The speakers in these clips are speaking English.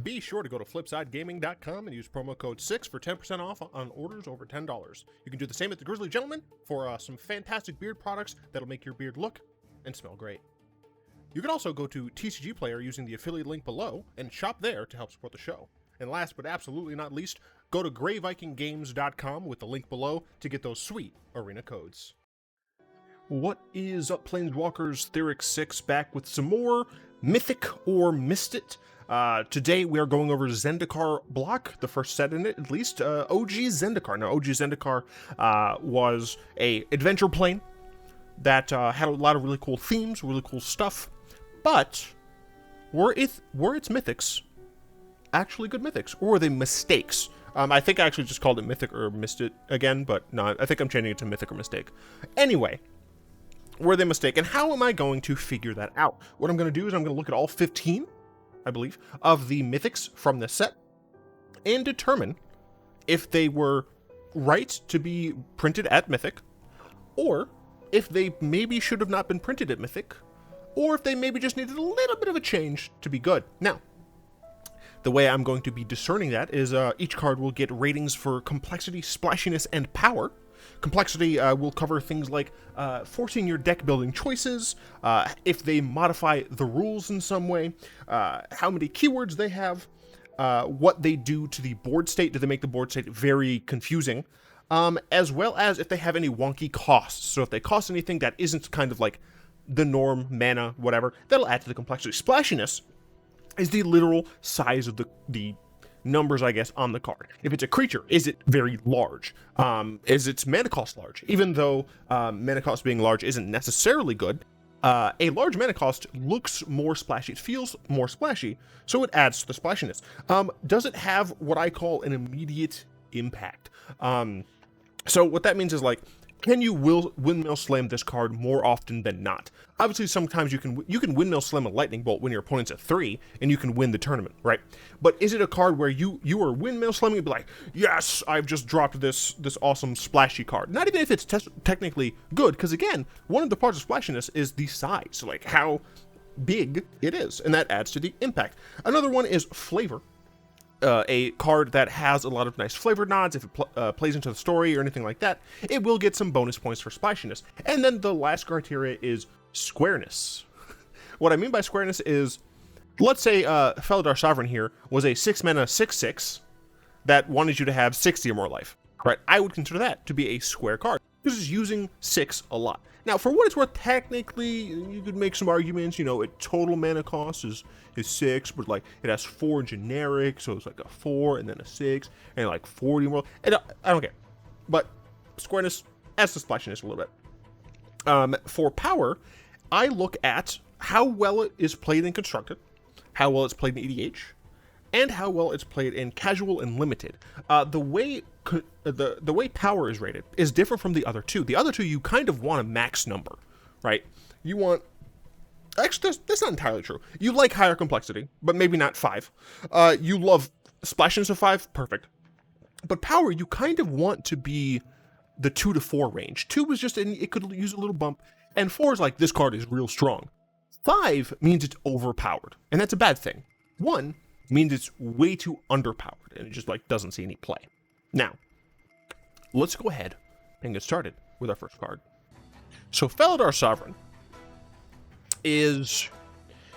Be sure to go to flipsidegaming.com and use promo code 6 for 10% off on orders over $10. You can do the same at the Grizzly Gentleman for some fantastic beard products that'll make your beard look and smell great. You can also go to TCG Player using the affiliate link below and shop there to help support the show. And last but absolutely not least, go to greyvikinggames.com with the link below to get those sweet arena codes. What is up, Planeswalkers? Theric 6 back with some more Mythic or Mystake. Today we are going over Zendikar block, the first set in it at least, OG Zendikar. Now OG Zendikar was a adventure plane that had a lot of really cool themes, really cool stuff, but were its mythics actually good mythics, or were they mistakes? I think I actually just called it Mythic or Mystake again, but no, I think I'm changing it to Mythic or Mystake. Anyway, were they mistaken? How am I going to figure that out? What I'm going to do is I'm going to look at all 15, I believe, of the mythics from this set and determine if they were right to be printed at Mythic, or if they maybe should have not been printed at Mythic, or if they maybe just needed a little bit of a change to be good. Now, the way I'm going to be discerning that is each card will get ratings for complexity, splashiness, and power. Complexity will cover things like forcing your deck building choices, if they modify the rules in some way, how many keywords they have, what they do to the board state. Do they make the board state very confusing? As well as if they have any wonky costs. So if they cost anything that isn't kind of like the norm, mana, whatever, that'll add to the complexity. Splashiness is the literal size of the numbers, I guess, on the card. If it's a creature, is it very large? Is its mana cost large? Even though mana cost being large isn't necessarily good, a large mana cost looks more splashy. It feels more splashy, so it adds to the splashiness. Does it have what I call an immediate impact? So what that means is, like, can you windmill slam this card more often than not? Obviously, sometimes you can windmill slam a lightning bolt when your opponent's at 3, and you can win the tournament, right? But is it a card where you are windmill slamming and be like, yes, I've just dropped this awesome splashy card? Not even if it's technically good, because again, one of the parts of splashiness is the size, like how big it is, and that adds to the impact. Another one is flavor. A card that has a lot of nice flavor nods, if it plays into the story or anything like that, it will get some bonus points for splashiness. And then the last criteria is squareness. What I mean by squareness is, let's say Felidar Sovereign here was a 6-mana 6/6 that wanted you to have 60 or more life, right? I would consider that to be a square card, because it's using 6 a lot. Now, for what it's worth, technically, you could make some arguments, you know, its total mana cost is 6, but, like, it has 4 generic, so it's like a 4, and then a 6, and, like, 40 more. And I don't care. But squareness adds to splashiness a little bit. For power, I look at how well it is played and constructed, how well it's played in EDH, and how well it's played in casual and limited. The way power is rated is different from the other two. The other two, you kind of want a max number, right? You want... Actually, that's not entirely true. You like higher complexity, but maybe not 5. You love splashiness of 5, perfect. But power, you kind of want to be the 2 to 4 range. 2 is just, it could use a little bump, and 4 is like, this card is real strong. 5 means it's overpowered, and that's a bad thing. 1 means it's way too underpowered, and it just, like, doesn't see any play. Now, let's go ahead and get started with our first card. So Felidar Sovereign is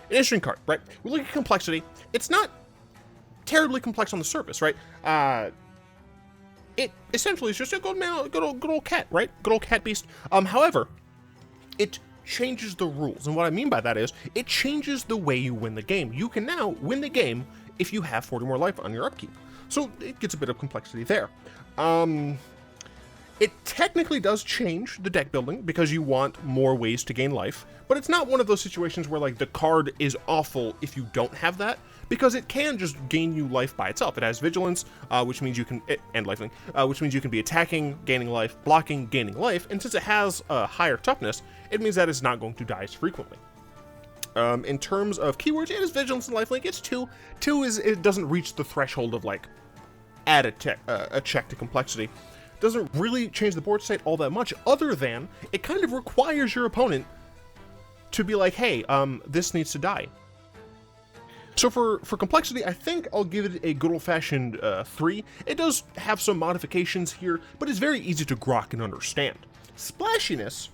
an interesting card, right? We look at complexity. It's not terribly complex on the surface, right? It essentially is just a good old cat, right? Good old cat beast. However, it changes the rules, and what I mean by that is it changes the way you win the game. You can now win the game if you have 40 more life on your upkeep. So it gets a bit of complexity there. It technically does change the deck building because you want more ways to gain life, but it's not one of those situations where, like, the card is awful if you don't have that, because it can just gain you life by itself. It has vigilance, which means you can, and lifelink, which means you can be attacking, gaining life, blocking, gaining life, and since it has a higher toughness, it means that it's not going to die as frequently. In terms of keywords, it is vigilance and lifelink. It's 2. 2 is, it doesn't reach the threshold of, like, add a check to complexity. Doesn't really change the board state all that much, other than it kind of requires your opponent to be like, hey, this needs to die. So for complexity, I think I'll give it a good old-fashioned 3. It does have some modifications here, but it's very easy to grok and understand. Splashiness,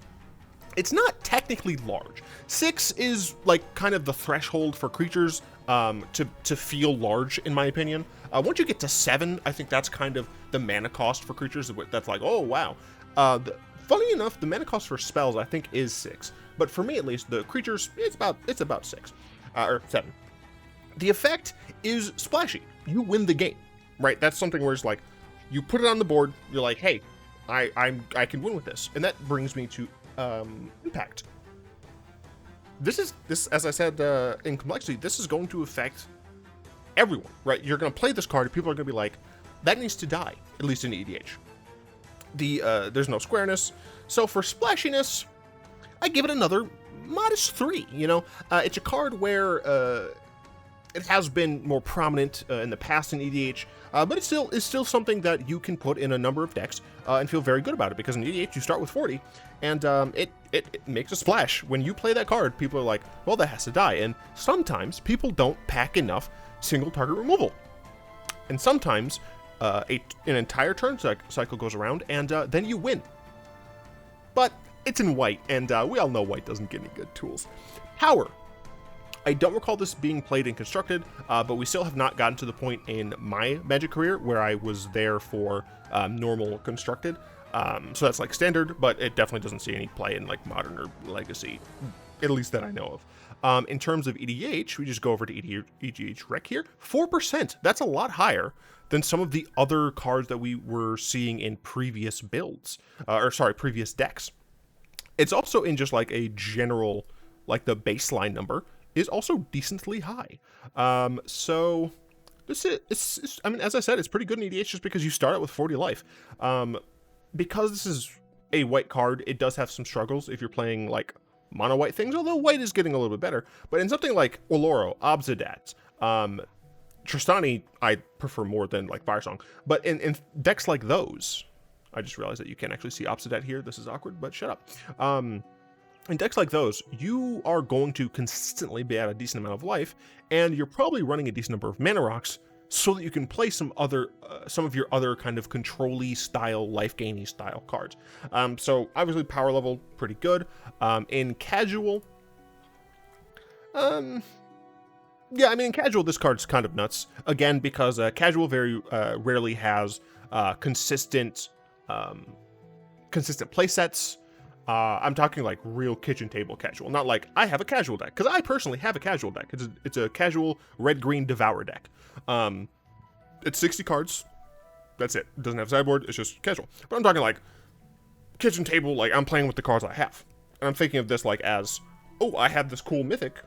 it's not technically large. 6 is like kind of the threshold for creatures to feel large, in my opinion. Once you get to 7, I think that's kind of the mana cost for creatures. That's like, oh wow. Funny enough, the mana cost for spells I think is 6, but for me at least, the creatures it's about 6 or 7. The effect is splashy. You win the game, right? That's something where it's like, you put it on the board, you're like, hey, I can win with this. And that brings me to impact. This, as I said in complexity, this is going to affect everyone, right? You're going to play this card, and people are going to be like, that needs to die, at least in EDH. There's no squareness. So for splashiness, I give it another modest 3, you know? It's a card where it has been more prominent in the past in EDH, but it's still something that you can put in a number of decks and feel very good about it, because in EDH you start with 40, and it makes a splash. When you play that card, people are like, well, that has to die, and sometimes people don't pack enough single target removal, and sometimes an entire turn cycle goes around, and then you win. But it's in white, and we all know white doesn't get any good tools. Power. I don't recall this being played in Constructed, but we still have not gotten to the point in my Magic career where I was there for normal Constructed. So that's like standard, but it definitely doesn't see any play in like Modern or Legacy, at least that I know of. In terms of EDH, we just go over to EDH Rec here. 4%, that's a lot higher than some of the other cards that we were seeing in previous builds, previous decks. It's also in just like a general, like the baseline number is also decently high. So this is, I mean, as I said, it's pretty good in EDH just because you start out with 40 life. Because this is a white card, it does have some struggles if you're playing like mono white things, although white is getting a little bit better. But in something like Oloro, Obsidat, Tristani, I prefer more than like Firesong. But in decks like those, I just realized that you can't actually see Obsidat here. This is awkward, but shut up. In decks like those, you are going to consistently be at a decent amount of life, and you're probably running a decent number of mana rocks so that you can play some of your other kind of control-y style, life-gainy style cards. So obviously power level, pretty good. In casual, yeah, I mean, in casual, this card's kind of nuts. Again, because casual very rarely has consistent play sets. I'm talking like real kitchen table casual, not like I have a casual deck, because I personally have a casual deck. It's a casual red-green Devour deck. It's 60 cards. That's it. It doesn't have sideboard. It's just casual. But I'm talking like kitchen table, like I'm playing with the cards I have. And I'm thinking of this like as, oh, I have this cool Mythic.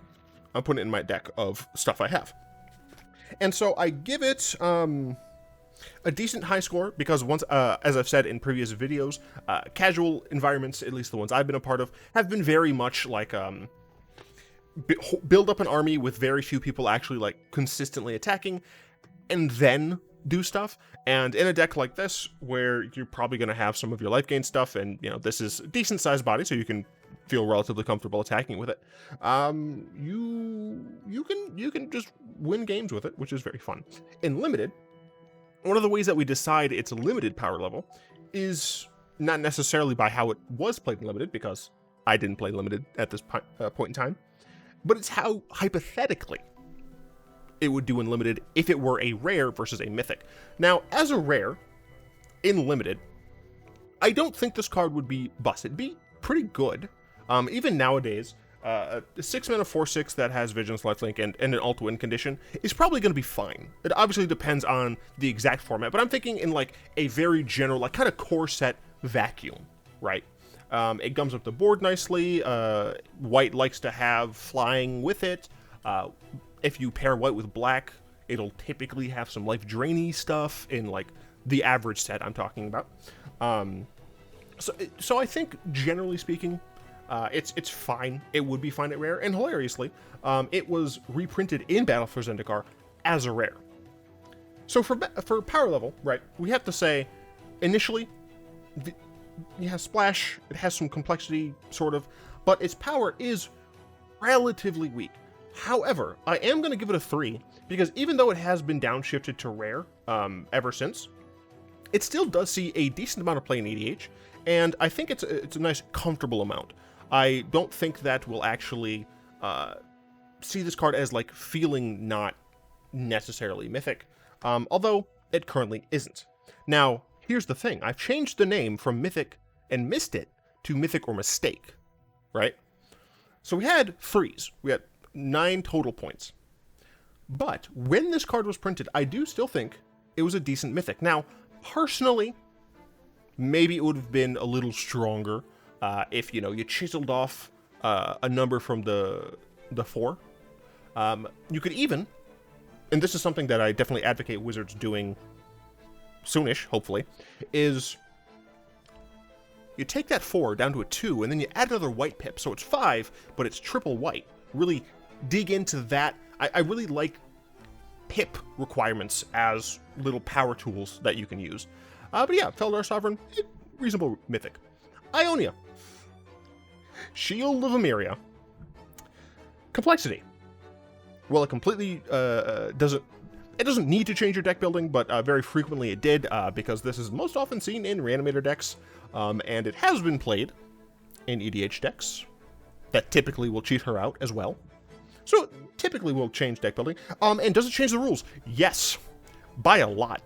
I'm putting it in my deck of stuff I have. And so I give it a decent high score because once, as I've said in previous videos, casual environments, at least the ones I've been a part of, have been very much like build up an army with very few people actually like consistently attacking and then do stuff. And in a deck like this, where you're probably going to have some of your life gain stuff, and you know this is a decent sized body, so you can feel relatively comfortable attacking with it. You can just win games with it, which is very fun. In limited, one of the ways that we decide its limited power level is not necessarily by how it was played in limited, because I didn't play limited at this point in time, but it's how hypothetically it would do in limited if it were a rare versus a mythic. Now, as a rare in limited, I don't think this card would be bust. It'd be pretty good. Even nowadays, a 6-mana 4/6 that has Vigilance, Lifelink, and an alt win condition is probably going to be fine. It obviously depends on the exact format, but I'm thinking in like a very general, like kind of core set vacuum, right? It gums up the board nicely. White likes to have flying with it. If you pair white with black, it'll typically have some life drainy stuff in like the average set I'm talking about. So I think generally speaking, it's fine. It would be fine at rare, and hilariously, it was reprinted in Battle for Zendikar as a rare. So for power level, right, we have to say initially, it has splash, it has some complexity, sort of, but its power is relatively weak. However, I am going to give it a 3, because even though it has been downshifted to rare ever since, it still does see a decent amount of play in EDH, and I think it's a nice, comfortable amount. I don't think that will actually see this card as like feeling not necessarily Mythic, although it currently isn't. Now, here's the thing. I've changed the name from Mythic and missed it to Mythic or Mystake, right? So we had freeze. We had 9 total points. But when this card was printed, I do still think it was a decent Mythic. Now, personally, maybe it would have been a little stronger if, you know, you chiseled off a number from the 4. You could even, and this is something that I definitely advocate Wizards doing soonish, hopefully, is you take that 4 down to a 2, and then you add another white pip, so it's 5, but it's triple white. Really dig into that. I really like pip requirements as little power tools that you can use. But yeah, Felidar Sovereign, reasonable Mythic. Ionia. Shield of Emeria. Complexity. Well, it completely doesn't need to change your deck building, but very frequently it did, because this is most often seen in Reanimator decks, and it has been played in EDH decks that typically will cheat her out as well. So typically will change deck building. And does it change the rules? Yes, by a lot.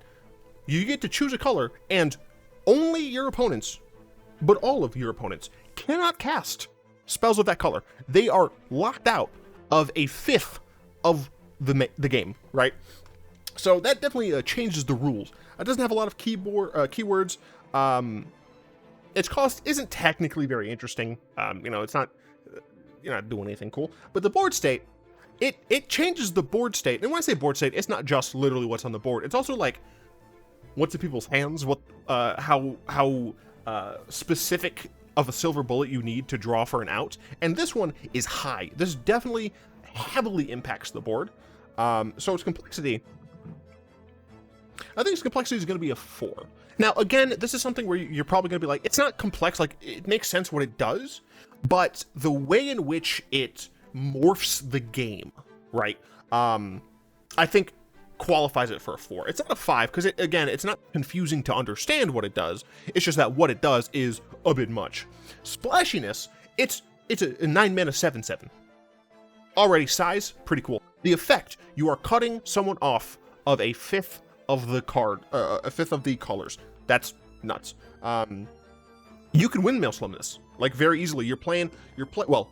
You get to choose a color, and only your opponents, but all of your opponents, cannot cast spells of that color. They are locked out of a 5th of the game, right? So that definitely changes the rules. It doesn't have a lot of keywords. Its cost isn't technically very interesting. You know, it's not, you're not doing anything cool. But the board state, it changes the board state. And when I say board state, it's not just literally what's on the board. It's also like what's in people's hands, what, how specific of a silver bullet you need to draw for an out. And this one is high. This definitely heavily impacts the board. So its complexity, I think its complexity is going to be a 4. Now, again, this is something where you're probably going to be like, it's not complex, like, it makes sense what it does, but the way in which it morphs the game, right, I think qualifies it for a 4. It's not a 5, because, again, it's not confusing to understand what it does, it's just that what it does is a bit much. Splashiness, it's a 9 mana 7/7. Already size, pretty cool. The effect, you are cutting someone off of a 5th of the card, a 5th of the colors. That's nuts. You can windmill slam this, like, very easily. Well,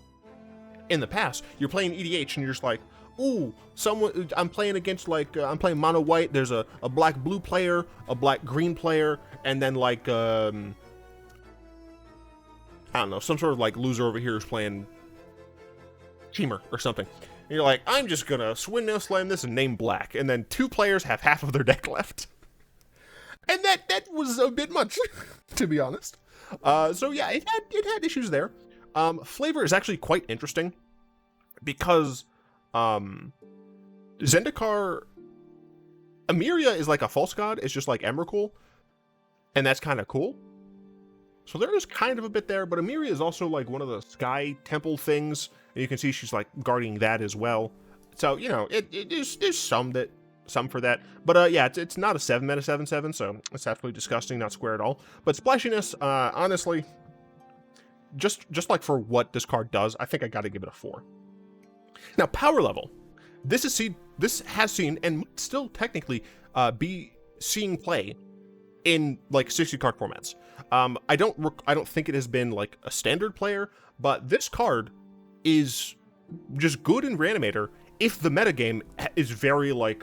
in the past, you're playing EDH and you're just like, ooh, I'm playing against, like, I'm playing mono white, there's a black-blue player, a black-green player, and then, like, I don't know, some sort of, like, loser over here is playing Teamer or something. And you're like, I'm just gonna windmill slam this and name black, and then 2 players have half of their deck left. And that was a bit much, to be honest. So yeah, it had issues there. Flavor is actually quite interesting, because Zendikar, Emeria is like a false god. It's just like Emrakul, and that's kind of cool. So there is kind of a bit there, but Emeria is also like one of the sky temple things, and you can see she's like guarding that as well. So, you know, there's some for that. But yeah, it's not a 7 mana 7/7, so it's absolutely disgusting, not square at all. But Splashiness, honestly, just like for what this card does, I think I gotta give it a 4. Now, power level. This has seen and might still technically be seeing play in like 60 card formats. I don't think it has been like a standard player, but this card is just good in Reanimator if the metagame is very like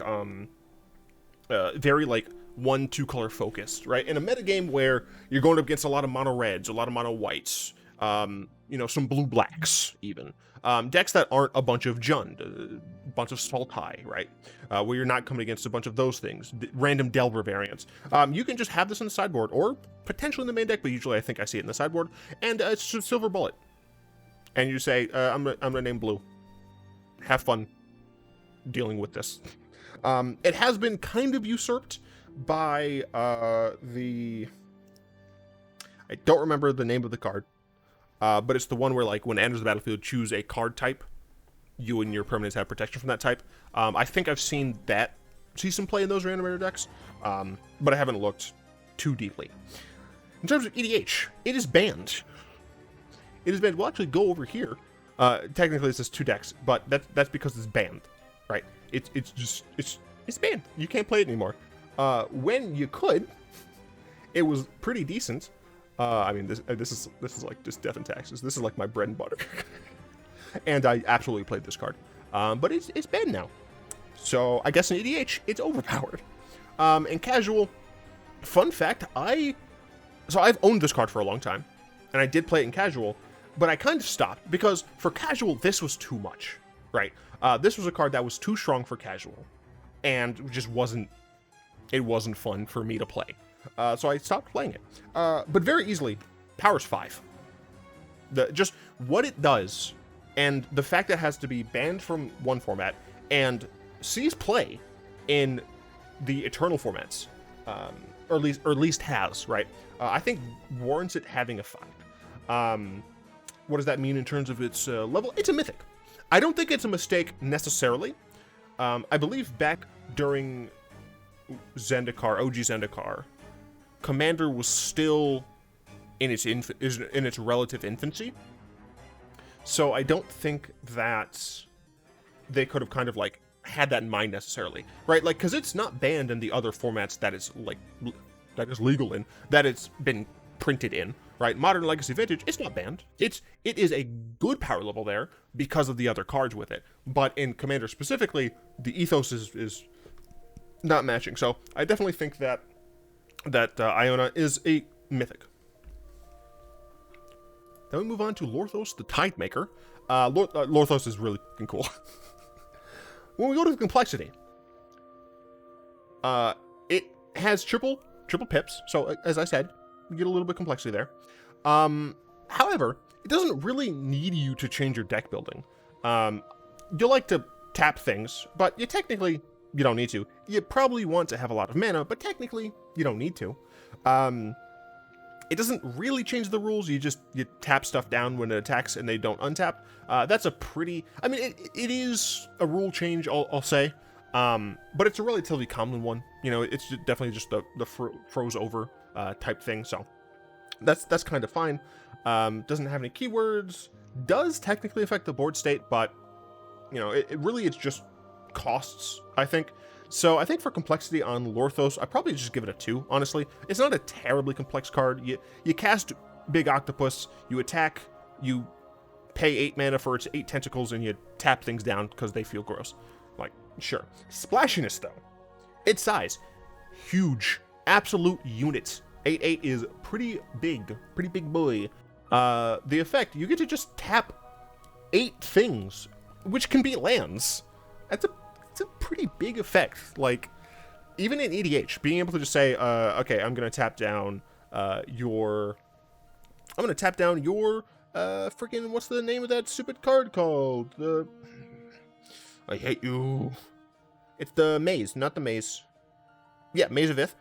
1-2 color focused, right? In a metagame where you're going up against a lot of mono reds, a lot of mono whites, you know, some blue blacks even. Decks that aren't a bunch of Jund, a bunch of Sultai, right? Where you're not coming against a bunch of those things, random Delver variants. You can just have this in the sideboard, or potentially in the main deck, but usually I think I see it in the sideboard, and it's just Silver Bullet. And you say, I'm gonna name blue. Have fun dealing with this. It has been kind of usurped by I don't remember the name of the card. But it's the one where, like, when it enters the battlefield, choose a card type. you and your permanents have protection from that type. I think I've see some play in those random rare decks, but I haven't looked too deeply. In terms of EDH, it is banned. It is banned. We'll actually go over here. Technically, it says 2 decks, but that's because it's banned, right? It's banned. You can't play it anymore. When you could, it was pretty decent. I mean, this is like just death and taxes. This is like my bread and butter, and I absolutely played this card. But it's banned now, so I guess in EDH it's overpowered. In casual, fun fact, I've owned this card for a long time, and I did play it in casual, but I kind of stopped because for casual this was too much, right? This was a card that was too strong for casual, and just wasn't fun for me to play. So I stopped playing it. But very easily, power's 5. Just what it does, and the fact that it has to be banned from one format and sees play in the Eternal formats, or at least has, right? I think warrants it having a 5. What does that mean in terms of its level? It's a Mythic. I don't think it's a Mystake necessarily. I believe back during Zendikar, OG Zendikar, Commander was still in its relative infancy, so I don't think that they could have kind of like had that in mind necessarily, right? Like, because it's not banned in the other formats that is legal in, that it's been printed in, right? Modern, Legacy, Vintage, it's not banned. It is a good power level there because of the other cards with it, but in Commander specifically, the ethos is not matching. So I definitely think that Iona is a Mythic. Then we move on to Lorthos the Tidemaker. Lorthos is really fucking cool. When we go to the complexity, it has triple pips. So as I said, you get a little bit of complexity there. However, it doesn't really need you to change your deck building. You'll like to tap things, but you don't need to. You probably want to have a lot of mana, but technically you don't need to. It doesn't really change the rules. You tap stuff down when it attacks and they don't untap. That's a pretty, I mean, it is a rule change, I'll say. But it's a relatively common one. You know, it's definitely just the froze over type thing. So that's kind of fine. Doesn't have any keywords. Does technically affect the board state, but you know, it's just costs, I think. So I think for complexity on Lorthos, I probably just give it a 2, honestly. It's not a terribly complex card. You cast Big Octopus, you attack, you pay 8 mana for its 8 tentacles, and you tap things down because they feel gross. Like, sure. Splashiness, though. Its size, huge. Absolute unit. 8/8 is pretty big boy. The effect, you get to just tap 8 things, which can be lands. It's a pretty big effect. Like, even in EDH, being able to just say, okay, I'm gonna tap down your freaking, what's the name of that stupid card called? I hate you. It's the Maze, not the Maze. Yeah, Maze of Ith.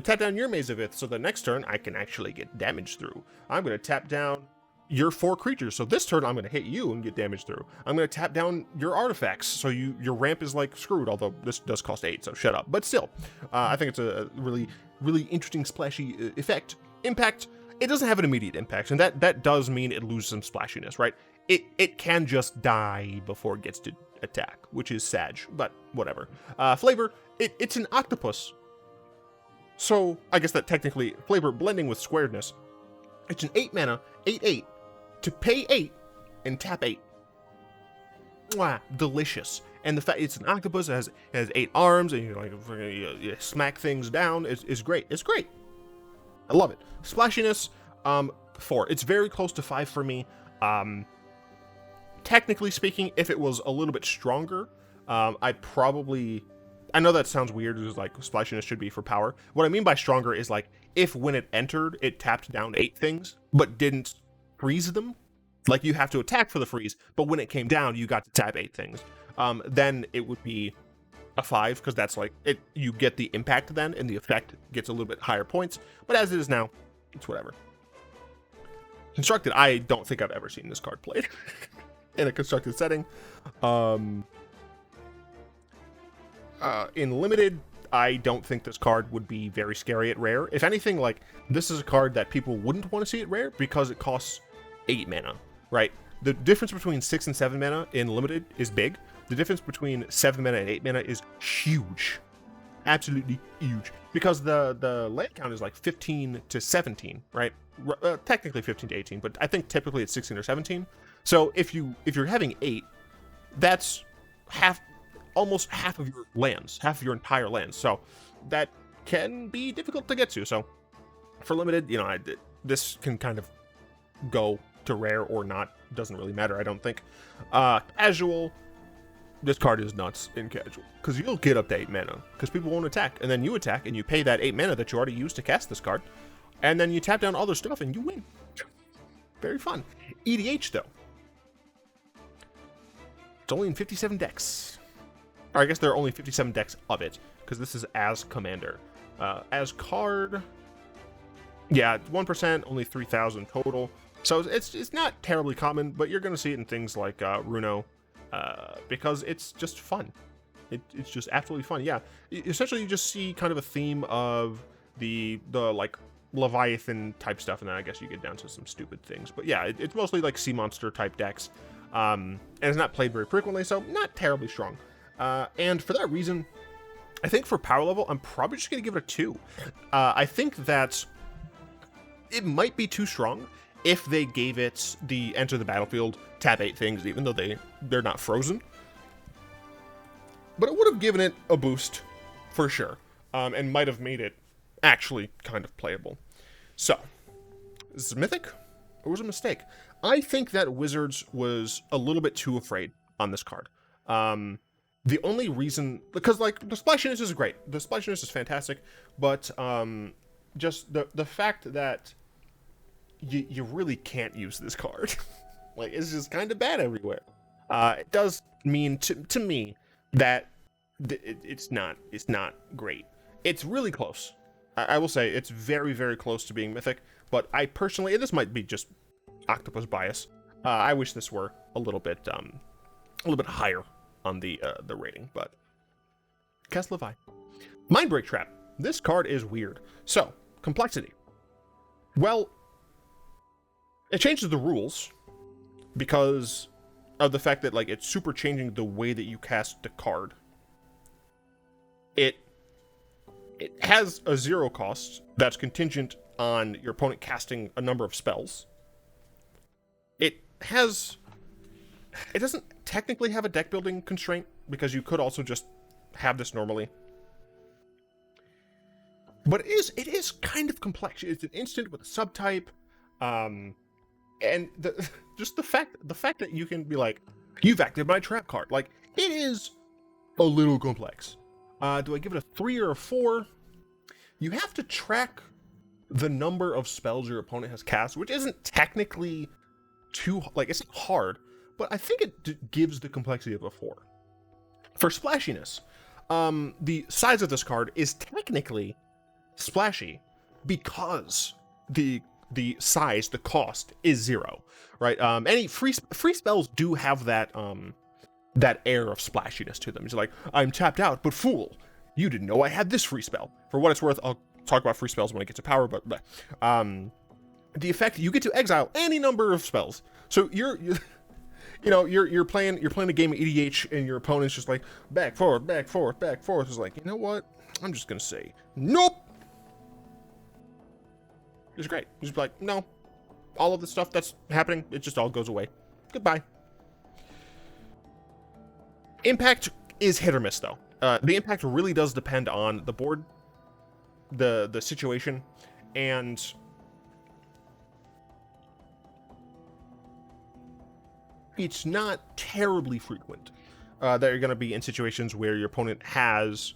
Tap down your Maze of Ith, so the next turn I can actually get damage through. I'm gonna tap down your 4 creatures, so this turn I'm going to hit you and get damage through. I'm going to tap down your artifacts, so your ramp is like screwed, although this does cost 8, so shut up. But still, I think it's a really, really interesting splashy effect. Impact, it doesn't have an immediate impact, and that does mean it loses some splashiness, right? It can just die before it gets to attack, which is sad, but whatever. Flavor, it's an octopus, so I guess that technically, flavor blending with squaredness. It's an 8 mana, 8/8, to pay 8 and tap 8. Mwah, delicious. And the fact it's an octopus, it has 8 arms, and you smack things down. It's great. It's great. I love it. Splashiness, 4. It's very close to 5 for me. Technically speaking, if it was a little bit stronger, I know that sounds weird, because like splashiness should be for power. What I mean by stronger is like, if when it entered, it tapped down 8 things, but didn't freeze them. Like, you have to attack for the freeze, but when it came down, you got to tap 8 things. Then it would be a 5, because that's like, you get the impact then, and the effect gets a little bit higher points. But as it is now, it's whatever. Constructed, I don't think I've ever seen this card played. in a constructed setting. In limited, I don't think this card would be very scary at rare. If anything, like, this is a card that people wouldn't want to see at rare because it costs 8 mana, right? The difference between 6 and 7 mana in limited is big. The difference between 7 mana and 8 mana is huge. Absolutely huge. Because the land count is like 15 to 17, right? Technically 15 to 18, but I think typically it's 16 or 17. So if you're having 8, that's almost half of your lands, half of your entire lands. So that can be difficult to get to. So for limited, you know, this can kind of go to rare or not. Doesn't really matter, I don't think. Casual, this card is nuts in casual because you'll get up to 8 mana because people won't attack, and then you attack and you pay that 8 mana that you already used to cast this card, and then you tap down other stuff and you win. Very fun. EDH though, it's only in 57 decks. Or I guess there are only 57 decks of it, because this is as commander. As card, yeah, 1%, only 3,000 total. So it's not terribly common, but you're going to see it in things like Runo, because it's just fun. It's just absolutely fun. Yeah, essentially you just see kind of a theme of the like Leviathan type stuff, and then I guess you get down to some stupid things. But yeah, it's mostly like sea monster type decks, and it's not played very frequently, so not terribly strong. And for that reason, I think for power level, I'm probably just going to give it a 2. I think that it might be too strong if they gave it the enter the battlefield, tap 8 things, even though they're not frozen. But it would have given it a boost for sure, and might have made it actually kind of playable. So, is this a Mythic or was it a mistake? I think that Wizards was a little bit too afraid on this card. The only reason, because like the Splashiness is great, the Splashiness is fantastic, but just the fact that you really can't use this card, like it's just kind of bad everywhere. It does mean to me that it's not great. It's really close. I will say it's very, very close to being Mythic, but I personally, and this might be just octopus bias, I wish this were a little bit higher on the rating, but cast Levi. Mindbreak Trap. This card is weird. So, complexity. Well, it changes the rules because of the fact that like it's super changing the way that you cast the card. It has a 0 cost that's contingent on your opponent casting a number of spells. It doesn't technically have a deck building constraint because you could also just have this normally. But it is kind of complex. It's an instant with a subtype, and just the fact that you can be like, you've activated my trap card. Like, it is a little complex. Do I give it a 3 or a 4? You have to track the number of spells your opponent has cast, which isn't technically too, like, it's hard, but I think it gives the complexity of a 4. For Splashiness, the size of this card is technically splashy because the size, the cost is 0, right? Any free spells do have that air of splashiness to them. It's like, I'm tapped out, but fool, you didn't know I had this free spell. For what it's worth, I'll talk about free spells when I get to power, but the effect, you get to exile any number of spells. So you're playing a game of EDH and your opponent's just like back forward. It's like, you know what? I'm just gonna say nope. It's great. You just be like, no, all of the stuff that's happening, it just all goes away. Goodbye. Impact is hit or miss though. The impact really does depend on the board, the situation, and it's not terribly frequent that you're going to be in situations where your opponent has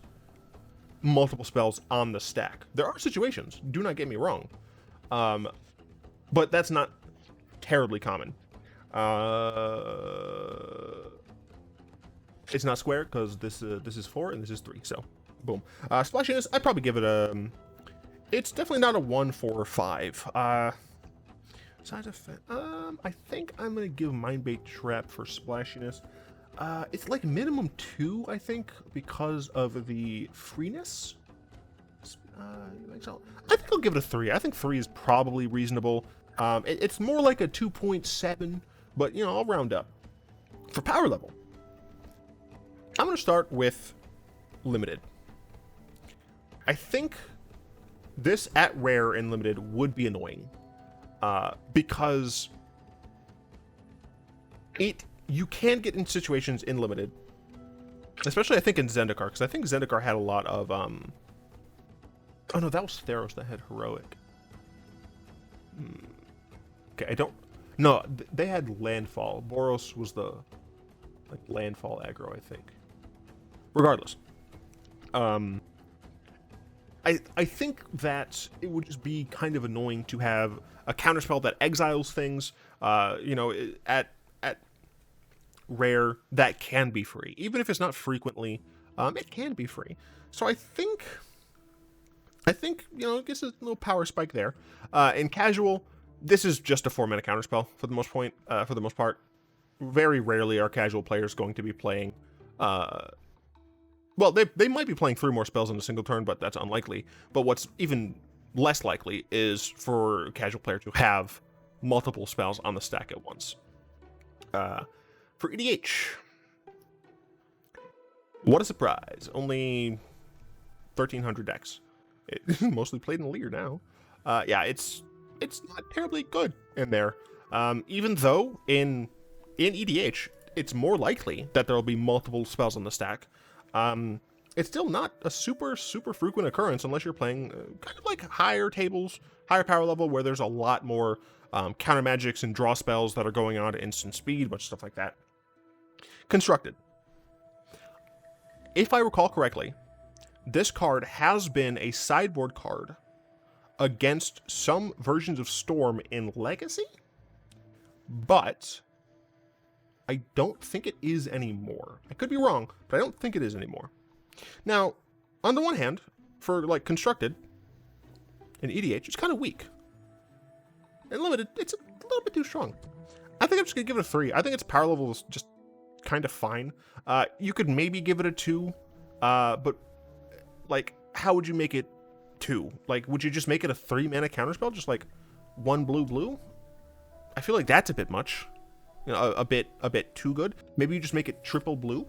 multiple spells on the stack. There are situations, do not get me wrong, but that's not terribly common. It's not square because this is 4 and this is 3, so boom. Splashiness, I'd probably give it a. It's definitely not a 1, 4, or 5. Size effect. I think I'm gonna give Mindbait Trap for Splashiness. It's like minimum 2, I think, because of the freeness. I think I'll give it a 3. I think 3 is probably reasonable. It's more like a 2.7, but you know, I'll round up. For power level, I'm gonna start with limited. I think this at rare and limited would be annoying. Because you can get in situations in limited, especially I think in Zendikar, because I think Zendikar had a lot of oh no, that was Theros that had heroic. Okay, no, they had landfall. Boros was the like landfall aggro, I think. Regardless, I think that it would just be kind of annoying to have a counterspell that exiles things, you know, at rare that can be free. Even if it's not frequently, it can be free. So I think, you know, it gets a little power spike there. In casual, this is just a 4-mana counterspell for the most part. Very rarely are casual players going to be playing, well, they might be playing 3 more spells in a single turn, but that's unlikely. But what's even less likely is for a casual player to have multiple spells on the stack at once. For EDH, what a surprise. Only 1,300 decks. It's mostly played in Leer now. Yeah, it's not terribly good in there. Even though in EDH, it's more likely that there will be multiple spells on the stack. It's still not a super frequent occurrence unless you're playing kind of like higher tables, higher power level, where there's a lot more counter magics and draw spells that are going on at instant speed, bunch of stuff like that. Constructed. If I recall correctly, this card has been a sideboard card against some versions of Storm in Legacy, but I don't think it is anymore. I could be wrong, but I don't think it is anymore. Now, on the one hand, for like Constructed in EDH, it's kind of weak. And Limited, it's a little bit too strong. I think I'm just gonna give it a 3. I think its power level is just kind of fine. You could maybe give it a 2, but like, how would you make it 2? Like, would you just make it a 3-mana counterspell, just like 1 blue? I feel like that's a bit much. You know, a bit too good. Maybe you just make it triple blue.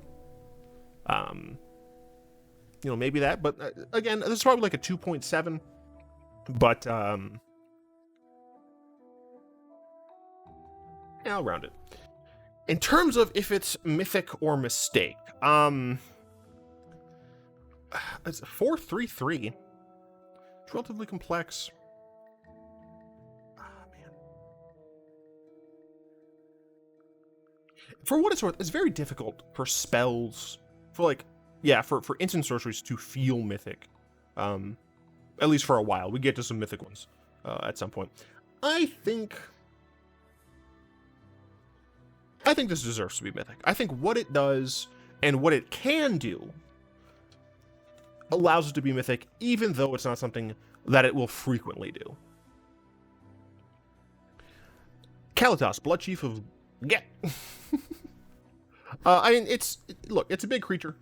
You know, maybe that. But again, this is probably like a 2.7. But yeah, I'll round it. In terms of if it's Mythic or Mystake, it's 4/3/3. It's relatively complex. For what it's worth, it's very difficult for spells, for instant sorceries to feel mythic. At least for a while. We get to some mythic ones at some point. I think this deserves to be mythic. I think what it does and what it can do allows it to be mythic, even though it's not something that it will frequently do. Kalitas, Blood Chief of Get. I mean, it's a big creature,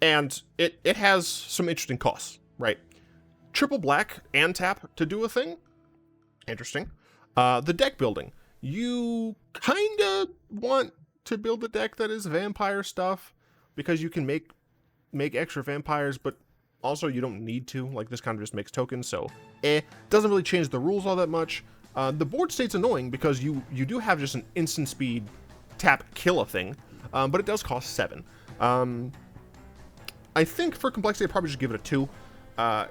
and it has some interesting costs, right? Triple black and tap to do a thing. Interesting. The deck building. You kind of want to build a deck that is vampire stuff, because you can make extra vampires, but also you don't need to. Like, this kind of just makes tokens, so doesn't really change the rules all that much. The board state's annoying because you do have just an instant speed tap kill a thing, but it does cost 7. I think for complexity, I'd probably just give it a 2.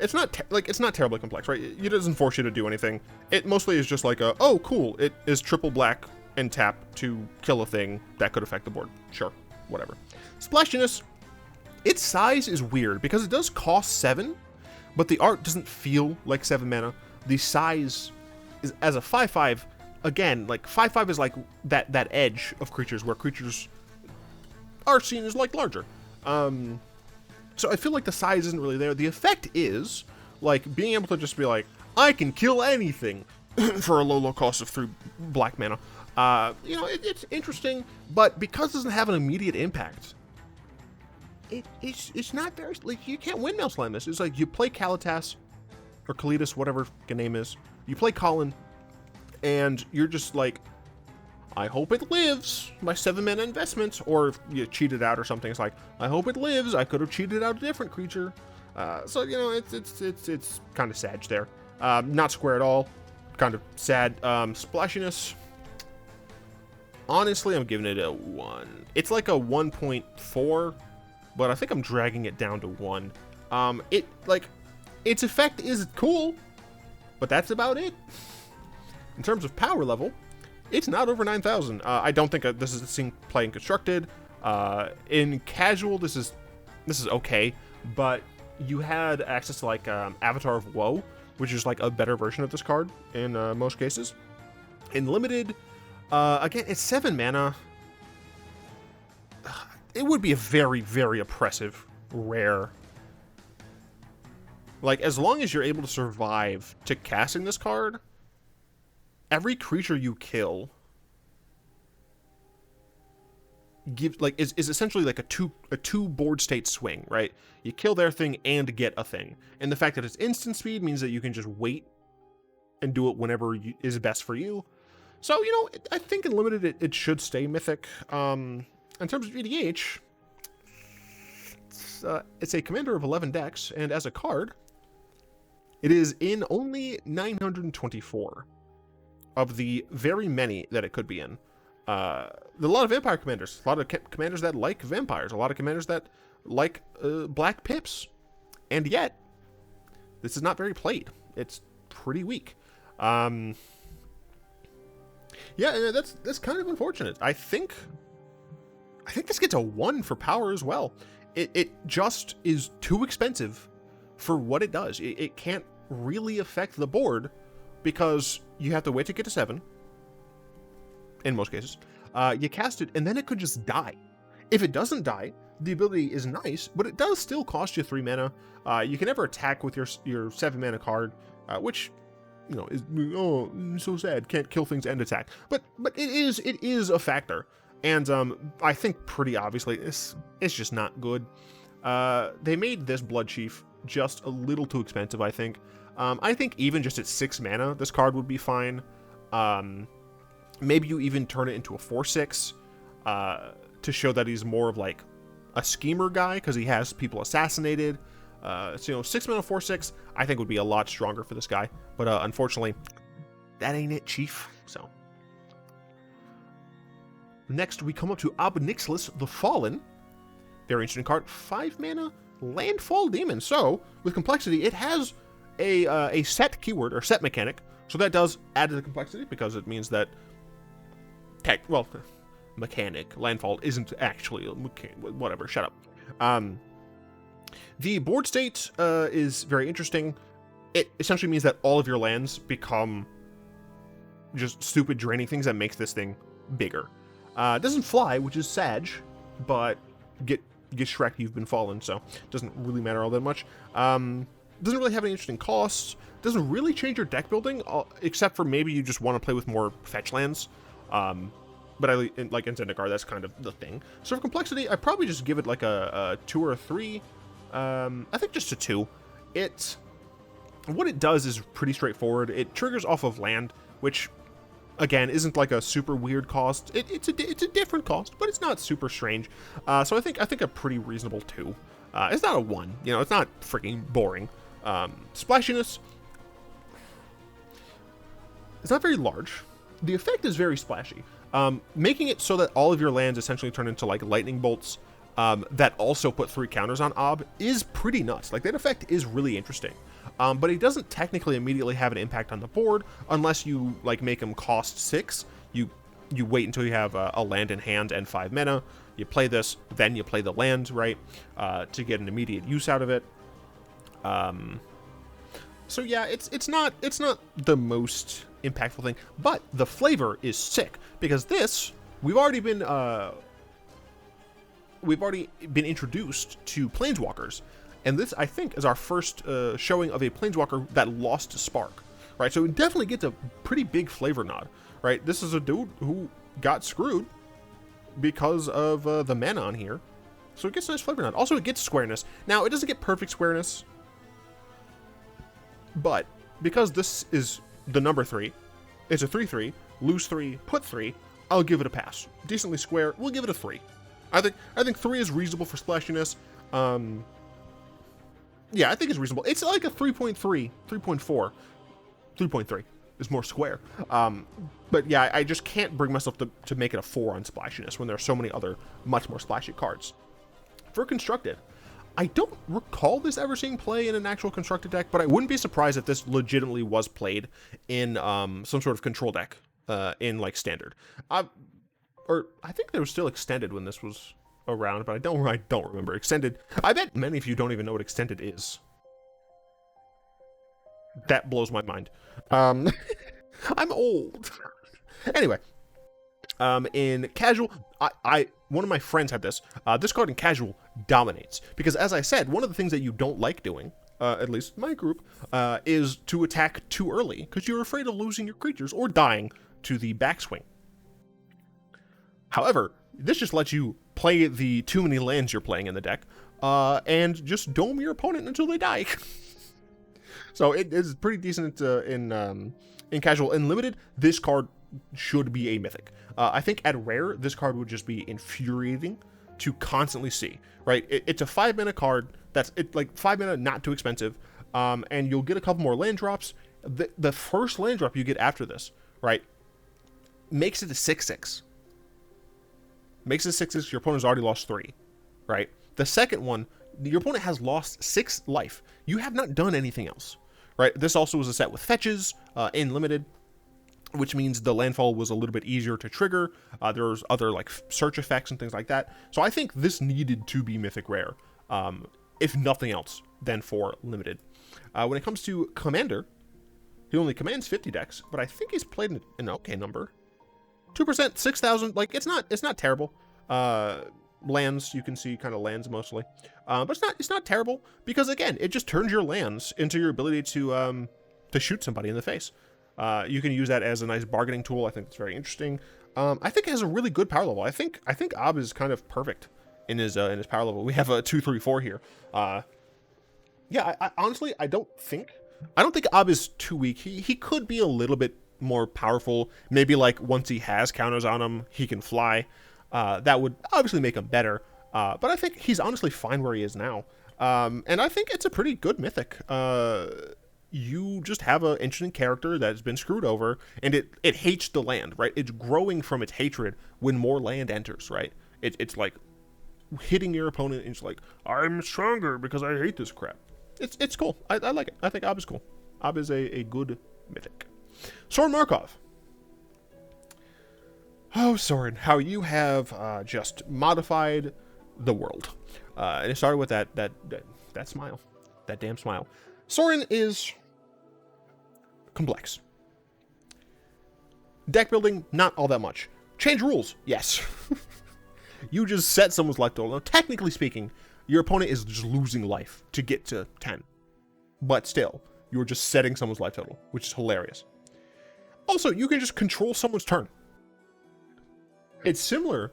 It's not terribly complex, right? It doesn't force you to do anything. It mostly is just like oh cool, it is triple black and tap to kill a thing that could affect the board. Sure, whatever. Splashiness, its size is weird because it does cost 7, but the art doesn't feel like 7 mana. The size is, as a 5/5, again, like 5/5 is like that edge of creatures where creatures are seen as like larger. So I feel like the size isn't really there. The effect is like being able to just be like, I can kill anything. for a low cost of 3 black mana. You know, it's interesting, but because it doesn't have an immediate impact, it's not very, like, you can't windmill slam this. It's like you play Kalitas or Kalitas, whatever the name is. You play Colin, and you're just like, I hope it lives, my 7 mana investment. Or if you cheated out or something, it's like, I hope it lives, I could have cheated out a different creature. So, you know, it's kind of sad there. Not square at all. Kind of sad. Splashiness. Honestly, I'm giving it a 1. It's like a 1.4, but I think I'm dragging it down to 1. Its effect is cool, but that's about it. In terms of power level, it's not over 9,000. I don't think this is a thing playing constructed. In casual, this is okay, but you had access to like Avatar of Woe, which is like a better version of this card in most cases. In limited, again, it's 7 mana. It would be a very, very oppressive rare. Like, as long as you're able to survive to casting this card, every creature you kill is essentially like a two board state swing, right? You kill their thing and get a thing. And the fact that it's instant speed means that you can just wait and do it whenever is best for you. So, you know, I think in limited it should stay Mythic. In terms of EDH, it's a commander of 11 decks, and as a card, it is in only 924 of the very many that it could be in. A lot of vampire commanders, a lot of commanders that like vampires, a lot of commanders that like black pips, and yet this is not very played. It's pretty weak. Yeah, that's kind of unfortunate. I think this gets a 1 for power as well. It just is too expensive for what it does. It can't really affect the board because you have to wait to get to 7. In most cases, you cast it, and then it could just die. If it doesn't die, the ability is nice, but it does still cost you 3 mana. You can never attack with your 7 mana card, which, you know, is so sad. Can't kill things and attack, but it is a factor, and I think pretty obviously it's just not good. They made this Blood Chief just a little too expensive. I think even just at 6 mana, this card would be fine. Maybe you even turn it into a 4/6 to show that he's more of like a schemer guy because he has people assassinated. So, you know, 6 mana 4/6 I think would be a lot stronger for this guy. But unfortunately, that ain't it, Chief. So next we come up to Ob-Nixilis the Fallen. Very interesting card. 5 mana Landfall Demon. So with complexity, it has a set keyword or set mechanic. So that does add to the complexity because it means that mechanic. Landfall isn't actually a mechanic. Whatever, shut up. The board state is very interesting. It essentially means that all of your lands become just stupid draining things that makes this thing bigger. It doesn't fly, which is sad, but get Shrek, you've been fallen, so it doesn't really matter all that much. Doesn't really have any interesting costs. Doesn't really change your deck building, except for maybe you just want to play with more fetch lands. But like in Zendikar, that's kind of the thing. So for complexity, I'd probably just give it like a 2 or a 3. I think just a 2. What it does is pretty straightforward. It triggers off of land, which again isn't like a super weird cost. It's a different cost, but it's not super strange. So I think a pretty reasonable 2. It's not a 1. You know, it's not freaking boring. Splashiness. It's not very large. The effect is very splashy, making it so that all of your lands essentially turn into like lightning bolts that also put 3 counters on Ob is pretty nuts. Like, that effect is really interesting, but it doesn't technically immediately have an impact on the board unless you like make them cost 6. You wait until you have a land in hand and 5 mana. You play this, then you play the land, right, to get an immediate use out of it. So yeah, it's not the most impactful thing, but the flavor is sick because this we've already been introduced to planeswalkers, and this I think is our first showing of a planeswalker that lost Spark, right? So it definitely gets a pretty big flavor nod, right? This is a dude who got screwed because of the mana on here. So it gets a nice flavor nod. Also, it gets squareness. Now, it doesn't get perfect squareness, but because this is the number 3, it's a 3/3, lose 3, put 3, I'll give it a pass. Decently square, we'll give it a 3. I think 3 is reasonable for splashiness. Yeah, I think it's reasonable. It's like a 3.3, 3.4, 3.3 is more square. But yeah, I just can't bring myself to make it a 4 on splashiness when there are so many other much more splashy cards. For constructed, I don't recall this ever seeing play in an actual constructed deck, but I wouldn't be surprised if this legitimately was played in some sort of control deck in like standard. Or I think they were still extended when this was around, but I don't remember. Extended, I bet many of you don't even know what extended is. That blows my mind. I'm old. Anyway, in casual, one of my friends had this. This card in casual dominates because, as I said, one of the things that you don't like doing, at least my group, is to attack too early because you're afraid of losing your creatures or dying to the backswing. However, this just lets you play the too many lands you're playing in the deck, and just dome your opponent until they die. So it is pretty decent in casual. In limited, this card should be a mythic. I think at rare, this card would just be infuriating to constantly see. Right? It's a 5-mana card. That's like 5 mana, not too expensive, and you'll get a couple more land drops. The first land drop you get after this, right, makes it a 6/6. Makes it 6/6. Your opponent's already lost 3, right? The second one, your opponent has lost 6 life. You have not done anything else, right? This also was a set with fetches in limited, which means the landfall was a little bit easier to trigger. There was other like search effects and things like that. So I think this needed to be mythic rare, if nothing else, than for limited. When it comes to commander, he only commands 50 decks, but I think he's played an okay number. 2%, 6,000. Like it's not terrible. Lands, you can see kind of lands mostly, but it's not terrible because again, it just turns your lands into your ability to shoot somebody in the face. You can use that as a nice bargaining tool. I think it's very interesting. I think it has a really good power level. I think Ob is kind of perfect in his power level. We have a 2/3/4 here. Yeah, I honestly I don't think Ob is too weak. He could be a little bit more powerful. Maybe like once he has counters on him, he can fly. That would obviously make him better. But I think he's honestly fine where he is now. And I think it's a pretty good mythic. You just have an interesting character that's been screwed over, and it hates the land, right? It's growing from its hatred when more land enters, right? It's like hitting your opponent, and it's like, I'm stronger because I hate this crap. It's cool. I like it. I think Ob is cool. Ob is a good mythic. Soren Markov. Oh, Soren, how you have just modified the world. And it started with that smile. That damn smile. Soren is complex. Deck building, not all that much. Change rules, yes. You just set someone's life total. Now, technically speaking, your opponent is just losing life to get to 10. But still, you're just setting someone's life total, which is hilarious. Also, you can just control someone's turn. It's similar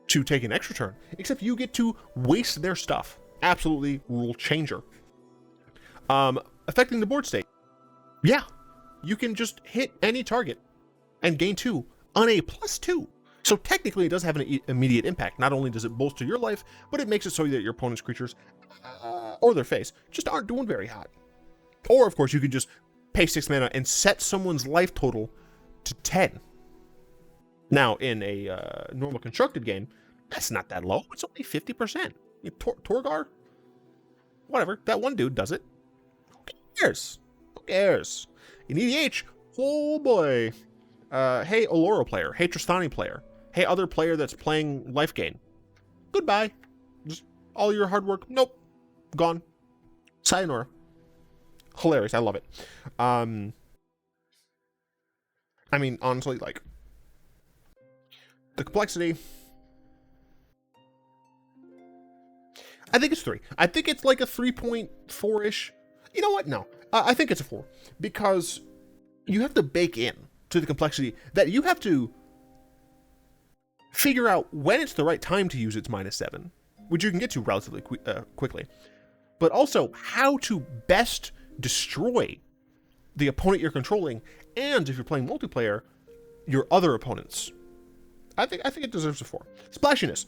to take an extra turn, except you get to waste their stuff. Absolutely rule changer. Affecting the board state. Yeah, you can just hit any target and gain 2 on a +2. So technically it does have an immediate impact. Not only does it bolster your life, but it makes it so that your opponent's creatures, or their face, just aren't doing very hot. Or of course you could just pay 6 mana and set someone's life total to 10. Now in a normal constructed game, that's not that low. It's only 50%. Torgar? Whatever, that one dude does it. Who cares? Who cares? In EDH, oh boy. Hey Oloro player, hey Tristani player, hey other player that's playing life gain. Goodbye. Just all your hard work, nope. Gone. Sayonara. Hilarious, I love it. I mean, honestly, like, the complexity, I think it's 3. I think it's like a 3.4-ish. You know what? No. I think it's a 4. Because you have to bake in to the complexity that you have to figure out when it's the right time to use its -7, which you can get to relatively quickly, but also how to best destroy the opponent you're controlling, and if you're playing multiplayer, your other opponents. I think it deserves a 4. Splashiness.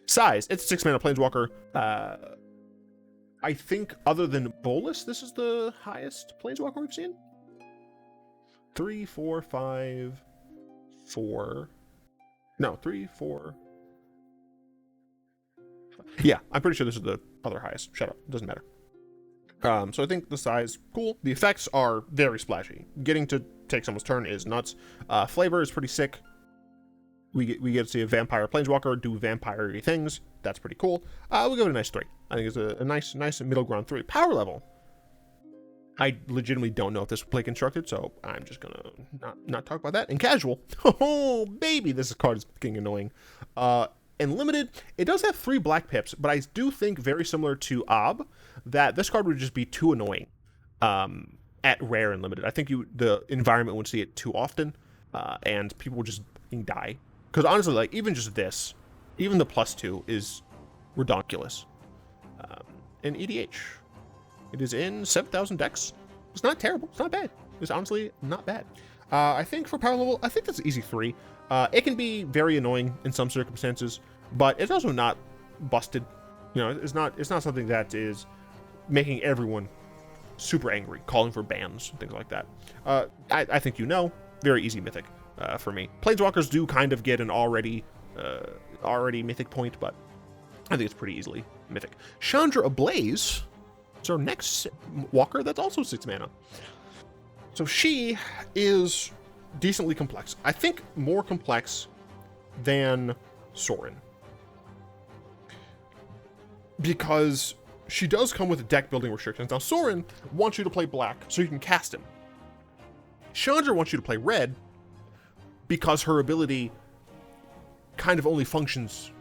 Size. It's a 6-mana planeswalker. I think other than Bolus, this is the highest planeswalker we've seen. 3, 4, 5, 4. No, 3, 4. Yeah, I'm pretty sure this is the other highest. Shut up. It doesn't matter. So I think the size, cool. The effects are very splashy. Getting to take someone's turn is nuts. Flavor is pretty sick. We get to see a vampire planeswalker do vampire-y things. That's pretty cool. We'll give it a nice 3. I think it's a nice middle ground 3. Power level. I legitimately don't know if this will play constructed, so I'm just gonna not talk about that. And casual, oh baby, this card is fucking annoying. And limited, it does have 3 black pips, but I do think, very similar to Ob, that this card would just be too annoying at rare and limited. I think the environment would see it too often, and people would just die. Because honestly, like, even just this, even the +2 is redonkulous. And EDH. It is in 7,000 decks. It's not terrible. It's not bad. It's honestly not bad. I think for power level, I think that's an easy 3. It can be very annoying in some circumstances, but it's also not busted. You know, it's not something that is making everyone super angry, calling for bans, things like that. I think very easy Mythic for me. Planeswalkers do kind of get an already Mythic point, but I think it's pretty easily Mythic. Chandra Ablaze. It's our next walker that's also 6 mana. So she is decently complex. I think more complex than Sorin. Because she does come with deck building restrictions. Now, Sorin wants you to play black so you can cast him. Chandra wants you to play red because her ability kind of only functions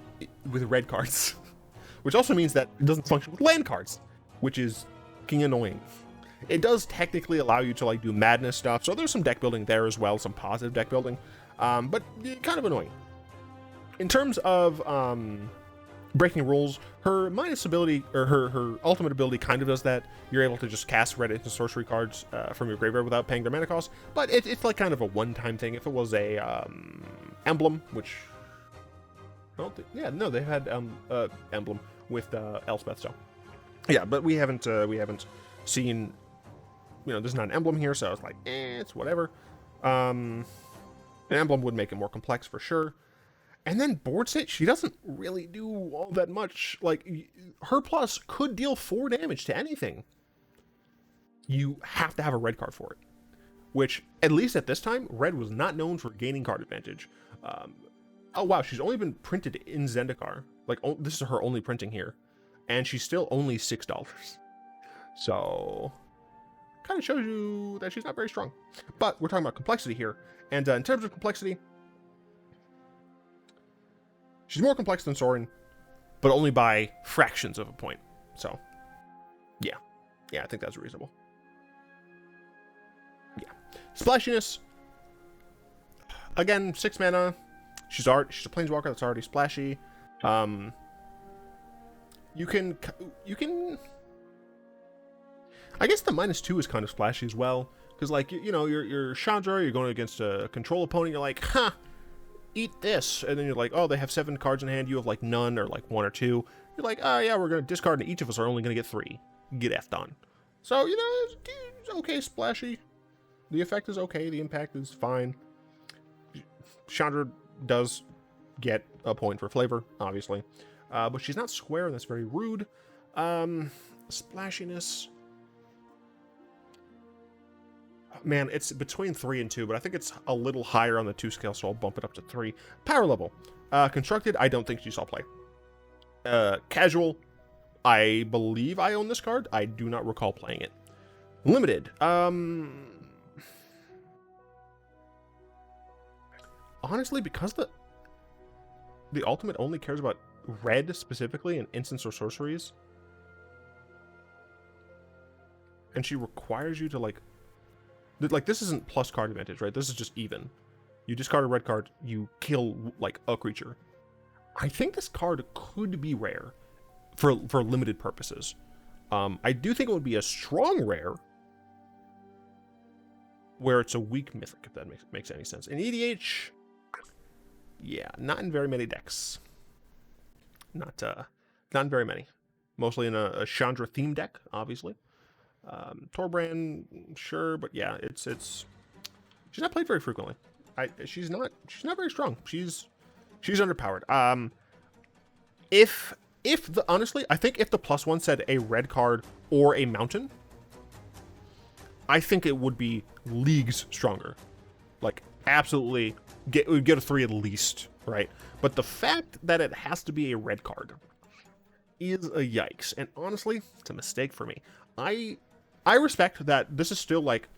with red cards. Which also means that it doesn't function with land cards, which is fucking annoying. It does technically allow you to like do madness stuff, so there's some deck building there as well, some positive deck building, but kind of annoying. In terms of breaking rules, her minus ability, or her ultimate ability kind of does that. You're able to just cast red into sorcery cards from your graveyard without paying their mana cost, but it's like kind of a one-time thing. If it was a emblem, which I don't think, yeah, no, they had emblem with Elspeth, so yeah, but we haven't seen, you know, there's not an emblem here, so it's like, it's whatever. An emblem would make it more complex for sure. And then board state, she doesn't really do all that much. Like, her plus could deal 4 damage to anything. You have to have a red card for it. Which, at least at this time, red was not known for gaining card advantage. Oh wow, she's only been printed in Zendikar. Like, this is her only printing here. And she's still only $6. So, kind of shows you that she's not very strong. But we're talking about complexity here. And in terms of complexity, she's more complex than Sorin, but only by fractions of a point. So, yeah. Yeah, I think that's reasonable. Yeah. Splashiness. Again, 6 mana. She's a planeswalker that's already splashy. You can... I guess the -2 is kind of splashy as well. Because, like, you know, you're Chandra, you're going against a control opponent, you're like, huh, eat this. And then you're like, oh, they have 7 cards in hand, you have, like, none, or, like, 1 or 2. You're like, oh, yeah, we're going to discard, and each of us are only going to get 3. Get effed on. So, you know, it's okay, splashy. The effect is okay, the impact is fine. Chandra does get a point for flavor, obviously. But she's not square, and that's very rude. Splashiness. Man, it's between 3 and 2, but I think it's a little higher on the 2 scale, so I'll bump it up to 3. Power level. Constructed, I don't think she saw play. Casual, I believe I own this card. I do not recall playing it. Limited. Honestly, because the ultimate only cares about red specifically and instants or sorceries, and she requires you to, like, Like, this isn't plus card advantage, right? This is just even. You discard a red card, you kill, like, a creature. I think this card could be rare for limited purposes. I do think it would be a strong rare where it's a weak mythic, if that makes any sense. In EDH, yeah, not in very many decks. Not in very many. Mostly in a Chandra theme deck, obviously. Torbrand, sure, but yeah, she's not played very frequently. She's not very strong. She's underpowered. Honestly, I think if the +1 said a red card or a mountain, I think it would be leagues stronger. Like, absolutely, would get a 3 at least, right? But the fact that it has to be a red card is a yikes. And honestly, it's a mistake for me. I respect that this is still, like,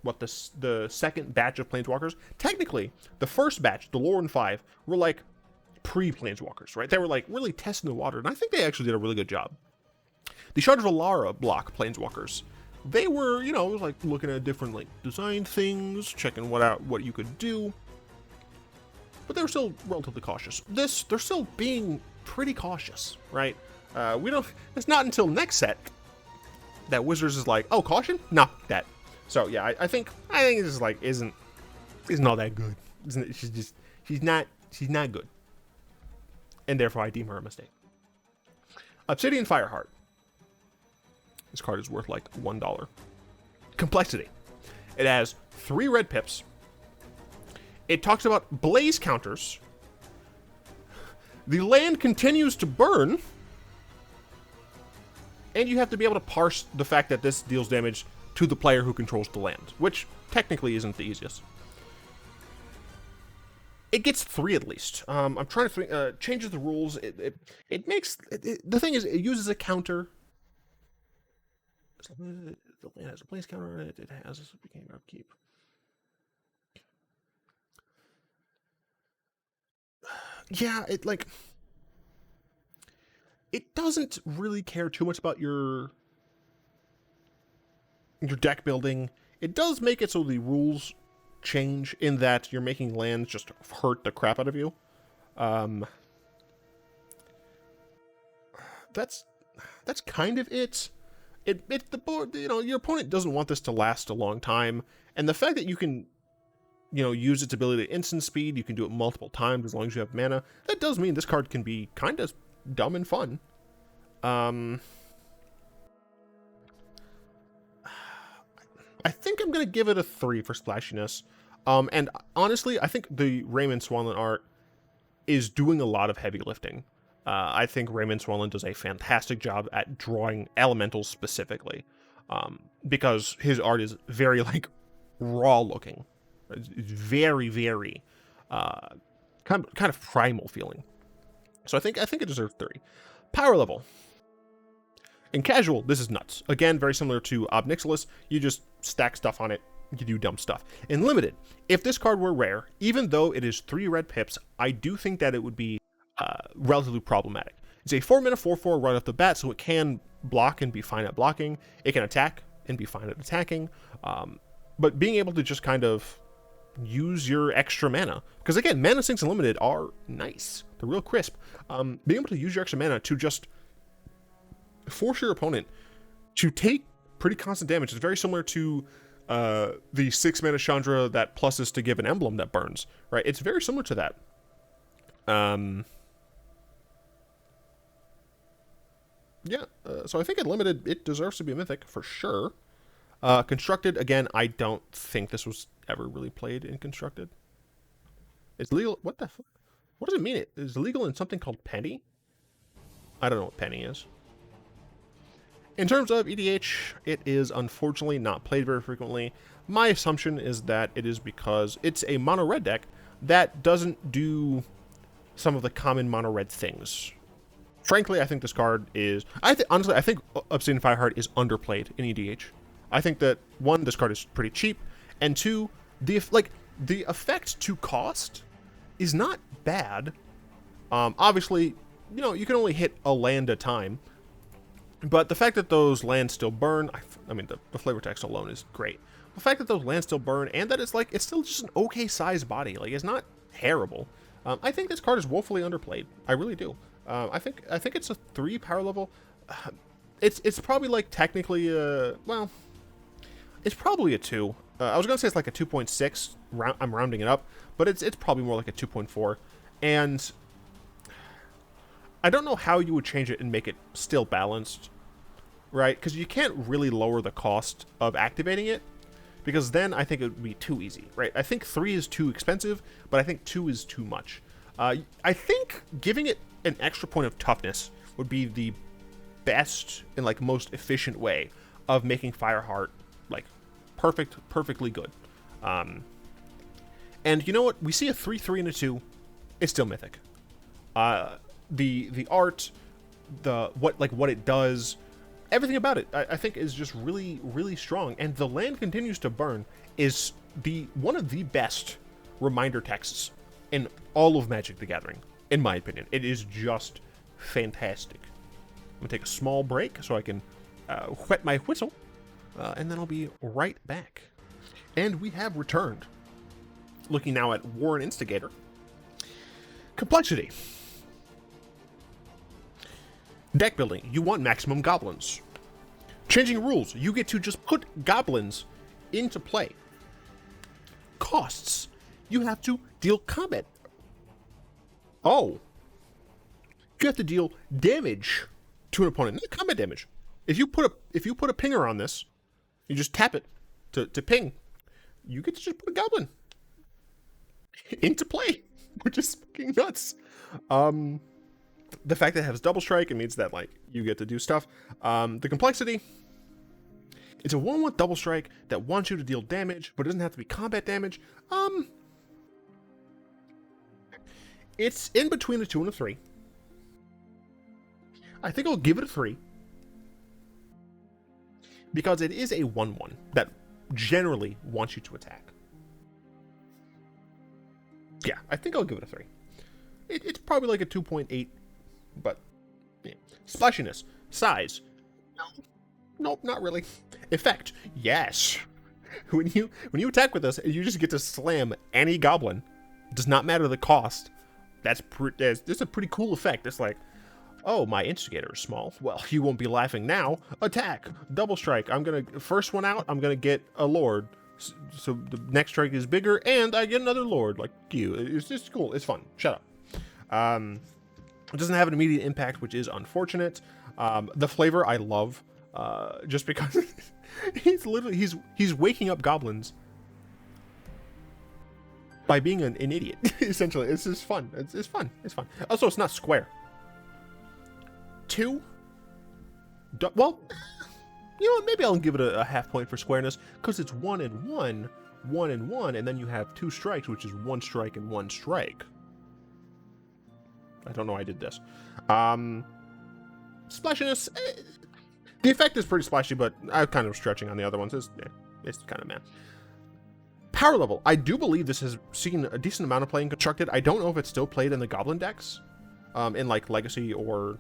what, the second batch of Planeswalkers. Technically, the first batch, the Loran 5, were, like, pre-Planeswalkers, right? They were, like, really testing the water, and I think they actually did a really good job. The Shadowvalara block Planeswalkers, they were, you know, like, looking at different, like, design things, checking what you could do, but they were still relatively cautious. They're still being pretty cautious, right? It's not until next set that Wizards is like, oh, caution? Nah, that. So yeah, I think this is like isn't all that good. She's not good, and therefore I deem her a mistake. Obsidian Fireheart. This card is worth like $1. Complexity. It has 3 red pips. It talks about blaze counters. The land continues to burn. And you have to be able to parse the fact that this deals damage to the player who controls the land, which technically isn't the easiest. It gets 3 at least. I'm trying to think, changes the rules. It makes, the thing is, it uses a counter. The land has a place counter on it. It has a game upkeep. Yeah, it doesn't really care too much about your deck building. It does make it so the rules change in that you're making lands just hurt the crap out of you. That's kind of it. The board, you know, your opponent doesn't want this to last a long time, and the fact that you can, you know, use its ability to instant speed, you can do it multiple times as long as you have mana. That does mean this card can be kind of dumb and fun. I think I'm gonna give it a 3 for splashiness. And honestly, I think the Raymond Swanland art is doing a lot of heavy lifting. I think Raymond Swanland does a fantastic job at drawing elementals specifically, because his art is very, like, raw looking. It's very, very kind of primal feeling. So I think it deserves 3. Power level. In casual, this is nuts. Again, very similar to Ob Nixilis. You just stack stuff on it. You do dumb stuff. In limited, if this card were rare, even though it is 3 red pips, I do think that it would be relatively problematic. It's a 4-mana 4/4 right off the bat, so it can block and be fine at blocking. It can attack and be fine at attacking. But being able to just kind of use your extra mana, because again, mana sinks and limited are nice. They're real crisp. Being able to use your extra mana to just force your opponent to take pretty constant damage is very similar to the 6-mana Chandra that pluses to give an emblem that burns, right? It's very similar to that. So I think at limited, it deserves to be a mythic for sure. Constructed, again, I don't think this was ever really played in Constructed. It's legal. What the fuck? What does it mean? It is legal in something called Penny? I don't know what Penny is. In terms of EDH, it is unfortunately not played very frequently. My assumption is that it is because it's a mono-red deck that doesn't do some of the common mono-red things. Frankly, I think this card is... honestly, I think Obsidian Fireheart is underplayed in EDH. I think that, 1, this card is pretty cheap, and 2, the effect to cost is not bad. Obviously, you know, you can only hit a land at a time, but the fact that those lands still burn, I mean, the flavor text alone is great. the fact that those lands still burn, and that it's like, it's still just an okay sized body. Like, it's not terrible. I think this card is woefully underplayed. I really do. I think it's a 3 power level. It's probably like technically well, it's probably a 2. I was gonna say it's like a 2.6. I'm rounding it up, but it's probably more like a 2.4. And I don't know how you would change it and make it still balanced, right? Because you can't really lower the cost of activating it, because then I think it would be too easy, right? I think 3 is too expensive, but I think 2 is too much. I think giving it an extra point of toughness would be the best and like most efficient way of making Fireheart like perfectly good. And you know what? We see a 3/3 and a 2. It's still Mythic. The art, what it does, everything about it, I think is just really strong. And the land continues to burn is one of the best reminder texts in all of Magic the Gathering, in my opinion. It is just fantastic. I'm gonna take a small break so I can wet my whistle, and then I'll be right back. And we have returned. Looking now at War and Instigator. Complexity. Deck building, you want maximum goblins. Changing rules, you get to just put goblins into play. Costs, you have to deal combat. Oh. You have to deal damage to an opponent, not combat damage. If you put a pinger on this, you just tap it to ping, you get to just put a goblin into play, which is fucking nuts. The fact that it has double strike, it means that like you get to do stuff. The complexity, it's a 1/1 double strike that wants you to deal damage, but it doesn't have to be combat damage. It's in between a 2 and a 3. I think I'll give it a 3. Because it is a 1/1 that generally wants you to attack. Yeah, I think I'll give it a 3. It's probably like a 2.8, but yeah. Splashiness, size, no, nope, not really. Effect, yes. When you attack with this, you just get to slam any goblin. Does not matter the cost. That's a pretty cool effect. It's like, oh, my instigator is small. Well, you won't be laughing now. Attack, double strike. First one out, I'm gonna get a lord. So the next strike is bigger, and I get another lord. Like you, it's just cool. It's fun. Shut up. It doesn't have an immediate impact, which is unfortunate. The flavor I love, just because he's waking up goblins by being an idiot. Essentially, it's just fun. It's fun. It's fun. Also, it's not square. 2. Well, you know what? Maybe I'll give it a half point for squareness, because it's 1 and 1, 1 and 1, and then you have 2 strikes, which is 1 strike and 1 strike. I don't know why I did this. Splashiness, the effect is pretty splashy, but I'm kind of stretching on the other ones. It's kind of meh. Power level, I do believe this has seen a decent amount of play in Constructed. I don't know if it's still played in the Goblin decks, in like Legacy or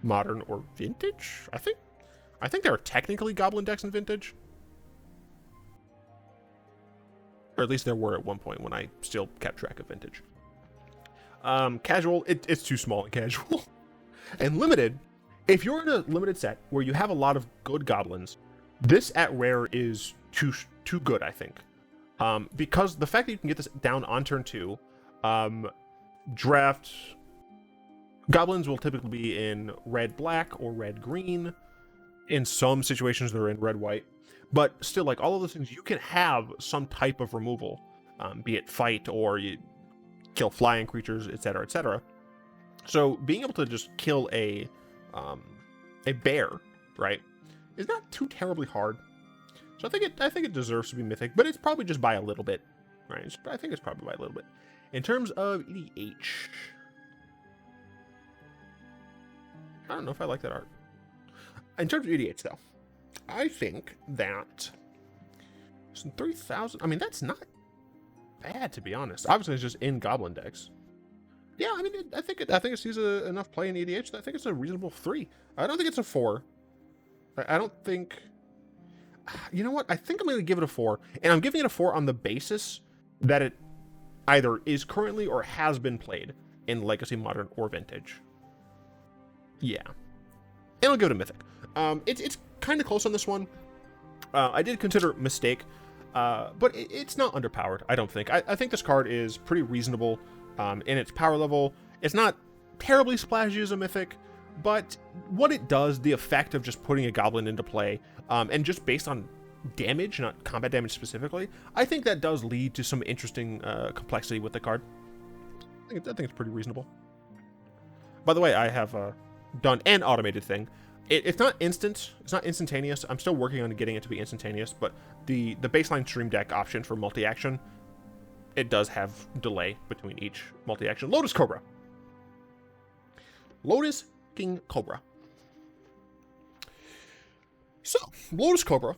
Modern or Vintage. I think there are technically Goblin decks in Vintage, or at least there were at one point when I still kept track of Vintage. Casual, it's too small and casual. And limited, if you're in a limited set where you have a lot of good goblins, this at rare is too good, I think. Because the fact that you can get this down on turn 2, draft goblins will typically be in red-black or red-green. In some situations, they're in red-white. But still, like, all of those things, you can have some type of removal, be it fight or you kill flying creatures, etc., etc. So being able to just kill a bear, right, is not too terribly hard. So I think it deserves to be Mythic, but it's probably just by a little bit, right? I think it's probably by a little bit. In terms of EDH, I don't know if I like that art. In terms of EDH, though, I think that some 3,000. I mean, that's not bad, to be honest. Obviously, it's just in Goblin decks. Yeah, I mean, I think it sees enough play in EDH. I think it's a reasonable 3. I don't think it's a 4. I don't think. You know what? I think I'm going to give it a 4. And I'm giving it a 4 on the basis that it either is currently or has been played in Legacy, Modern, or Vintage. Yeah. And I'll give it a Mythic. It's kind of close on this one. I did consider Mystake, but it's not underpowered, I don't think. I think this card is pretty reasonable in its power level. It's not terribly splashy as a Mythic, but what it does, the effect of just putting a Goblin into play, and just based on damage, not combat damage specifically, I think that does lead to some interesting complexity with the card. I think it's pretty reasonable. By the way, I have done an automated thing. It's not instant. It's not instantaneous. I'm still working on getting it to be instantaneous, but the baseline stream deck option for multi-action, it does have delay between each multi-action. Lotus Cobra. Lotus King Cobra. So, Lotus Cobra,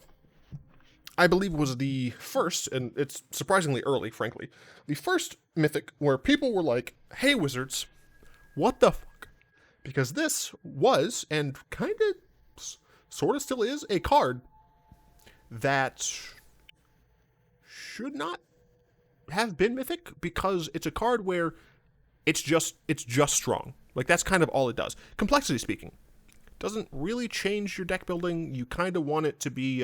I believe, was the first, and it's surprisingly early, frankly, the first Mythic where people were like, hey, Wizards, what the fuck? Because this was, and kind of, sort of still is, a card that should not have been Mythic, because it's a card where it's just strong. Like, that's kind of all it does. Complexity speaking, doesn't really change your deck building. You kind of want it to be,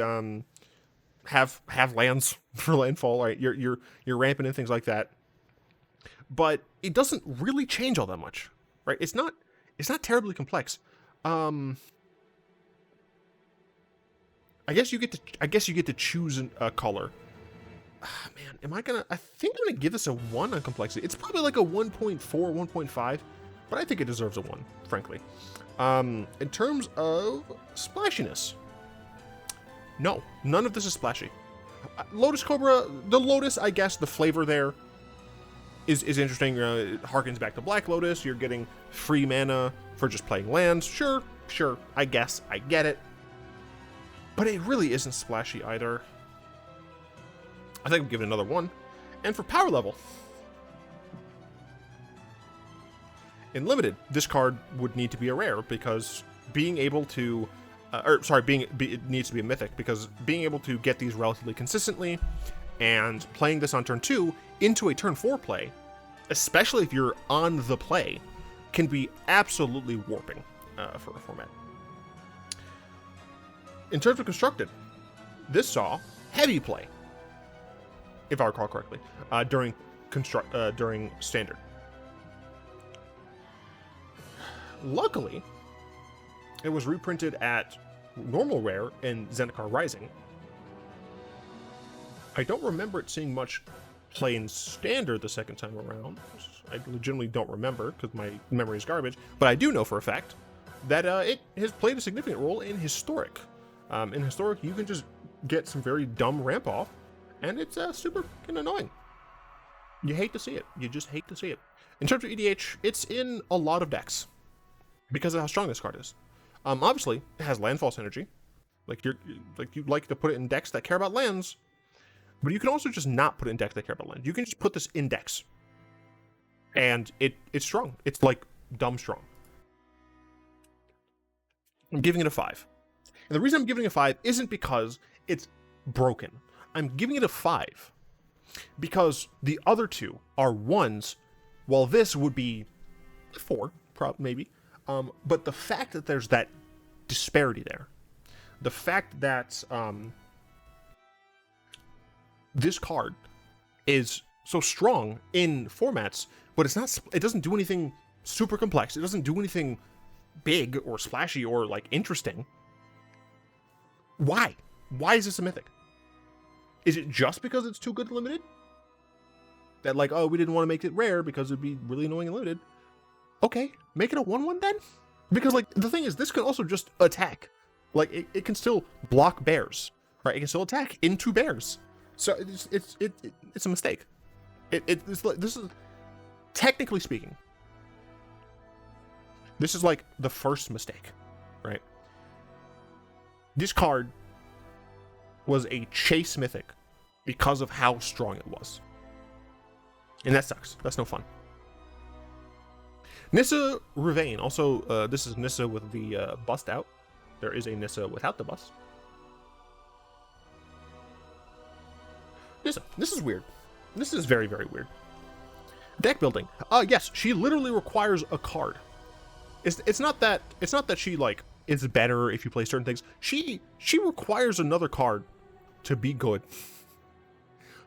have lands for landfall, right? You're ramping and things like that. But it doesn't really change all that much, right? It's not terribly complex. I guess you get to choose a color. Man, I think I'm gonna give this a 1 on complexity. It's probably like a 1.4, 1.5, but I think it deserves a 1, frankly. In terms of splashiness, no, none of this is splashy. Lotus Cobra, the Lotus, I guess the flavor there is interesting. It harkens back to Black Lotus. You're getting free mana for just playing lands. Sure, I guess, I get it. But it really isn't splashy either. I think I'm giving it another 1. And for power level, in Limited, this card would need to be a rare, because being able to, it needs to be a Mythic, because being able to get these relatively consistently and playing this on turn 2 into a turn 4 play, especially if you're on the play, can be absolutely warping for a format. In terms of constructed, this saw heavy play, if I recall correctly, during Standard. Luckily, it was reprinted at normal rare in Zendikar Rising. I don't remember it seeing much play in Standard the second time around. I legitimately don't remember, because my memory is garbage, but I do know for a fact that it has played a significant role in Historic. In Historic, you can just get some very dumb ramp off, and it's super fucking annoying. You hate to see it. You just hate to see it. In terms of EDH, it's in a lot of decks because of how strong this card is. Obviously, it has landfall synergy. You'd like to put it in decks that care about lands, but you can also just not put it in decks that care about lands. You can just put this in decks, and it's strong. It's like dumb strong. I'm giving it a 5. And the reason I'm giving it a 5 isn't because it's broken. I'm giving it a 5 because the other two are 1s, while this would be a 4, maybe. But the fact that there's that disparity there, the fact that this card is so strong in formats, but it doesn't do anything super complex. It doesn't do anything big or splashy or like interesting. Why? Why is this a Mythic? Is it just because it's too good Limited? That like, oh, we didn't want to make it rare because it'd be really annoying and Limited. Okay, make it a 1/1 then? Because like, the thing is, this can also just attack. Like, it can still block bears, right? It can still attack into bears. So it's a mistake. It's like, this is, technically speaking, this is like the first mistake, right? This card was a chase Mythic because of how strong it was. And that sucks. That's no fun. Nissa Ravane. Also, this is Nissa with the bust out. There is a Nissa without the bust. Nissa. This is weird. This is very, very weird. Deck building. Yes, she literally requires a card. It's not that she like is better if you play certain things. She requires another card to be good.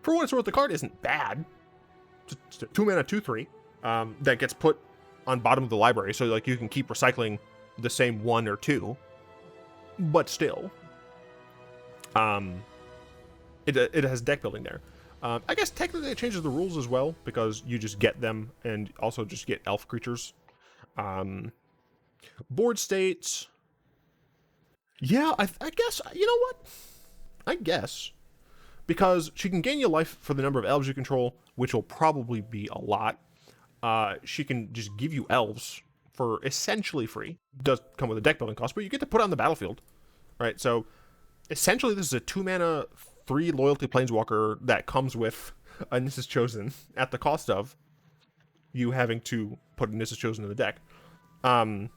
For what it's worth, the card isn't bad. It's a 2-mana 2/3 that gets put on bottom of the library, so like you can keep recycling the same 1 or 2. But still, it has deck building there. I guess technically it changes the rules as well, because you just get them and also just get elf creatures. Board states. Yeah, I guess, you know what? I guess. Because she can gain you life for the number of elves you control, which will probably be a lot. She can just give you elves for essentially free. Does come with a deck building cost, but you get to put it on the battlefield. Right? So, essentially this is a 2-mana 3 loyalty planeswalker that comes with a Nissa's Chosen at the cost of you having to put a Nissa's Chosen in the deck. I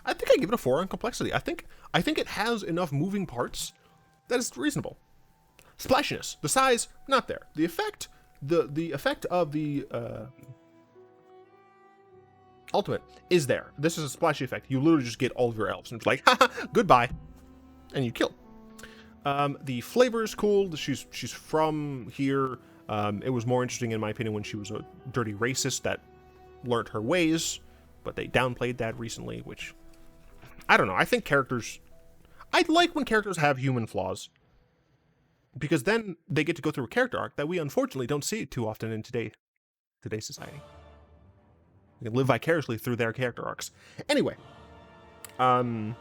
think I give it a 4 on complexity. I think it has enough moving parts that is reasonable. Splashiness, the size, not there. The effect, the effect of the ultimate is there. This is a splashy effect. You literally just get all of your elves and it's like, haha, goodbye, and you kill. The flavor is cool. She's from here. It was more interesting in my opinion when she was a dirty racist that learned her ways, but they downplayed that recently, which I don't know. I think characters, I like when characters have human flaws, because then they get to go through a character arc that we unfortunately don't see too often in today's society. You can live vicariously through their character arcs. Anyway, yeah,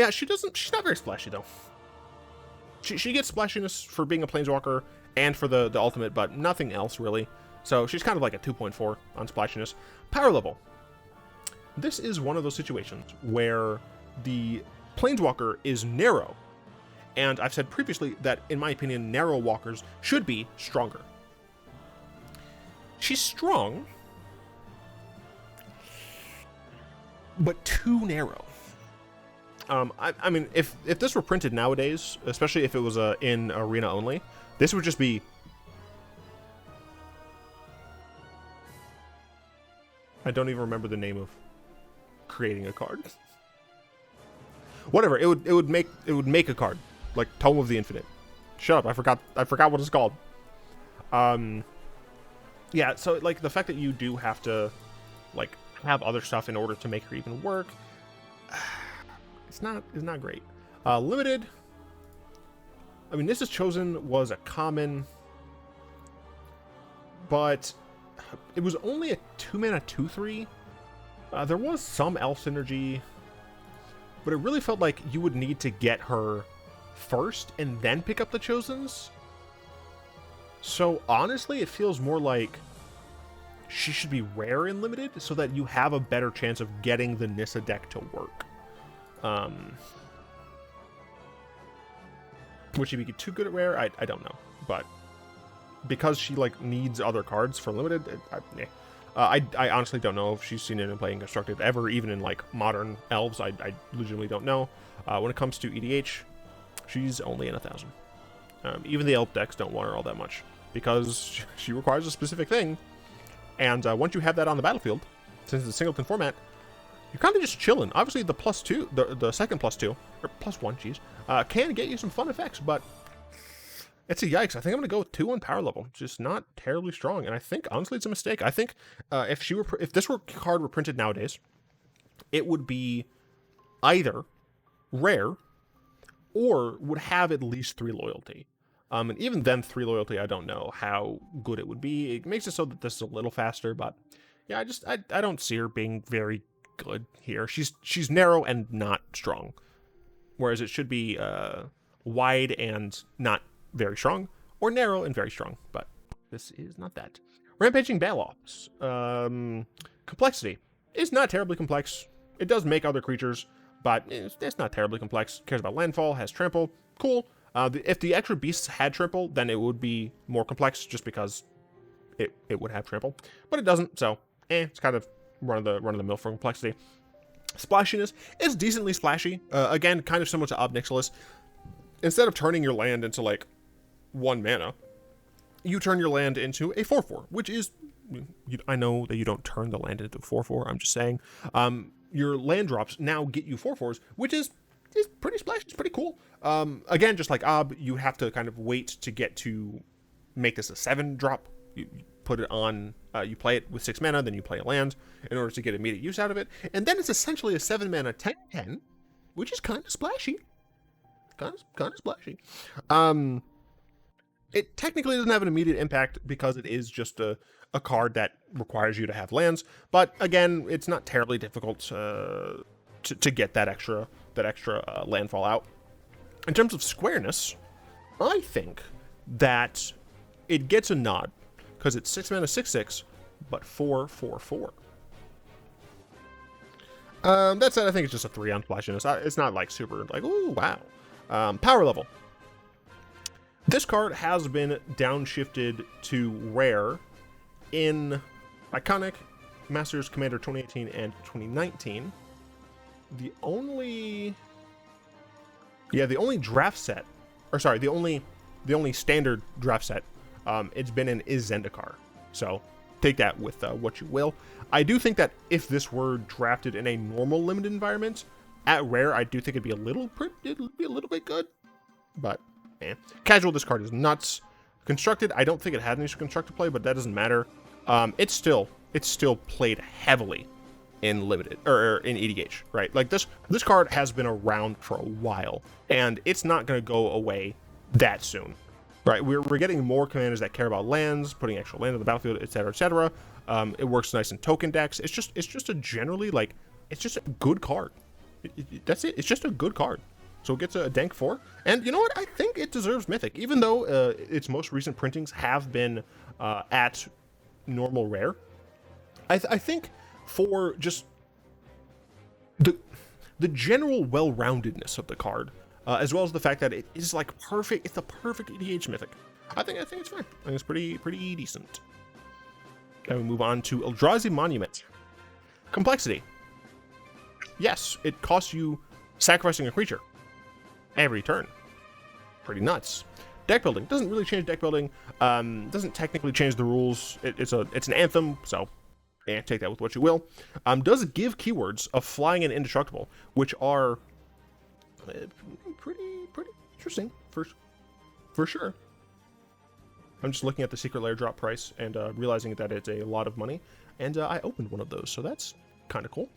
she's not very splashy though. She gets splashiness for being a planeswalker and for the ultimate, but nothing else really. So she's kind of like a 2.4 on splashiness. Power level. This is one of those situations where the planeswalker is narrow. And I've said previously that, in my opinion, narrow walkers should be stronger. She's strong, but too narrow. I mean, if this were printed nowadays, especially if it was in arena only, this would just be... I don't even remember the name of creating a card. Whatever, it would make a card. Like Tome of the Infinite. Shut up, I forgot what it's called. Yeah, so like the fact that you do have to like have other stuff in order to make her even work, it's not great. Limited. I mean, Nissa's Chosen was a common, but it was only a 2-mana 2/3. There was some elf synergy, but it really felt like you would need to get her first and then pick up the Chosens. So honestly, it feels more like she should be rare in limited so that you have a better chance of getting the Nissa deck to work. Would she be too good at rare? I don't know, but because she like needs other cards for limited, I honestly don't know if she's seen it in playing constructed ever, even in like modern elves. I legitimately don't know. When it comes to EDH, she's only in 1,000. Even the elf decks don't want her all that much because she requires a specific thing. And once you have that on the battlefield, since it's a singleton format, you're kind of just chilling. Obviously, the +2, the second +2, or +1, geez, can get you some fun effects, but it's a yikes. I think I'm going to go with 2 on power level. Just not terribly strong. And I think, honestly, it's a mistake. I think if this card were printed nowadays, it would be either rare or would have at least 3 loyalty. And even then, 3 loyalty, I don't know how good it would be. It makes it so that this is a little faster, but yeah, I don't see her being very good here. She's narrow and not strong, whereas it should be wide and not very strong, or narrow and very strong, but this is not that. Rampaging Balops. Complexity is not terribly complex. It does make other creatures, but it's not terribly complex. Cares about landfall, has trample, cool. If the extra beasts had trample, then it would be more complex, just because it would have trample, but it doesn't. So, it's kind of run of the mill for complexity. Splashiness is decently splashy. Again, kind of similar to Ob Nixilis. instead of turning your land into like 1 mana, you turn your land into a 4/4, which is, I know that you don't turn the land into a 4/4. I'm just saying, your land drops now get you 4/4s, which is pretty splashy. It's pretty cool. Again, just like Ob, you have to kind of wait to get to make this a 7-drop. You put it on, you play it with 6 mana, then you play a land in order to get immediate use out of it, and then it's essentially a 7 mana 10/10, which is kind of splashy. Kind of splashy. It technically doesn't have an immediate impact because it is just a card that requires you to have lands, but again, it's not terribly difficult to get that extra landfall out. In terms of squareness, I think that it gets a nod because it's 6 mana 6/6, but 4/4/4. That said, I think it's just a 3 on Splashiness. It's not like super like, ooh, wow. Power level. This card has been downshifted to rare in Iconic, Masters, Commander 2018 and 2019. The only draft set, or sorry, the only standard draft set it's been in is Zendikar. So take that with what you will. I do think that if this were drafted in a normal limited environment at rare, I do think it'd be a little bit good, but man, casual, this card is nuts. Constructed, I don't think it had any constructed play, but that doesn't matter. It's still played heavily in limited or in EDH, right? Like this card has been around for a while, and it's not going to go away that soon, right? We're getting more commanders that care about lands, putting extra land on the battlefield, etc., etc. It works nice in token decks. It's just a generally like it's just a good card. That's it. It's just a good card. So it gets a dank 4. And you know what? I think it deserves Mythic. Even though its most recent printings have been at normal rare, I think for just the general well-roundedness of the card, as well as the fact that it is like perfect, it's the perfect EDH Mythic. I think it's fine. I think it's pretty decent. Then we move on to Eldrazi Monument. Complexity. Yes, it costs you sacrificing a creature every turn. Pretty nuts. Deck building doesn't really change deck building. Doesn't technically change the rules. It's an anthem, so take that with what you will. Does give keywords of flying and indestructible, which are pretty interesting for sure. I'm just looking at the secret lair drop price and realizing that it's a lot of money, and I opened one of those, so that's kind of cool.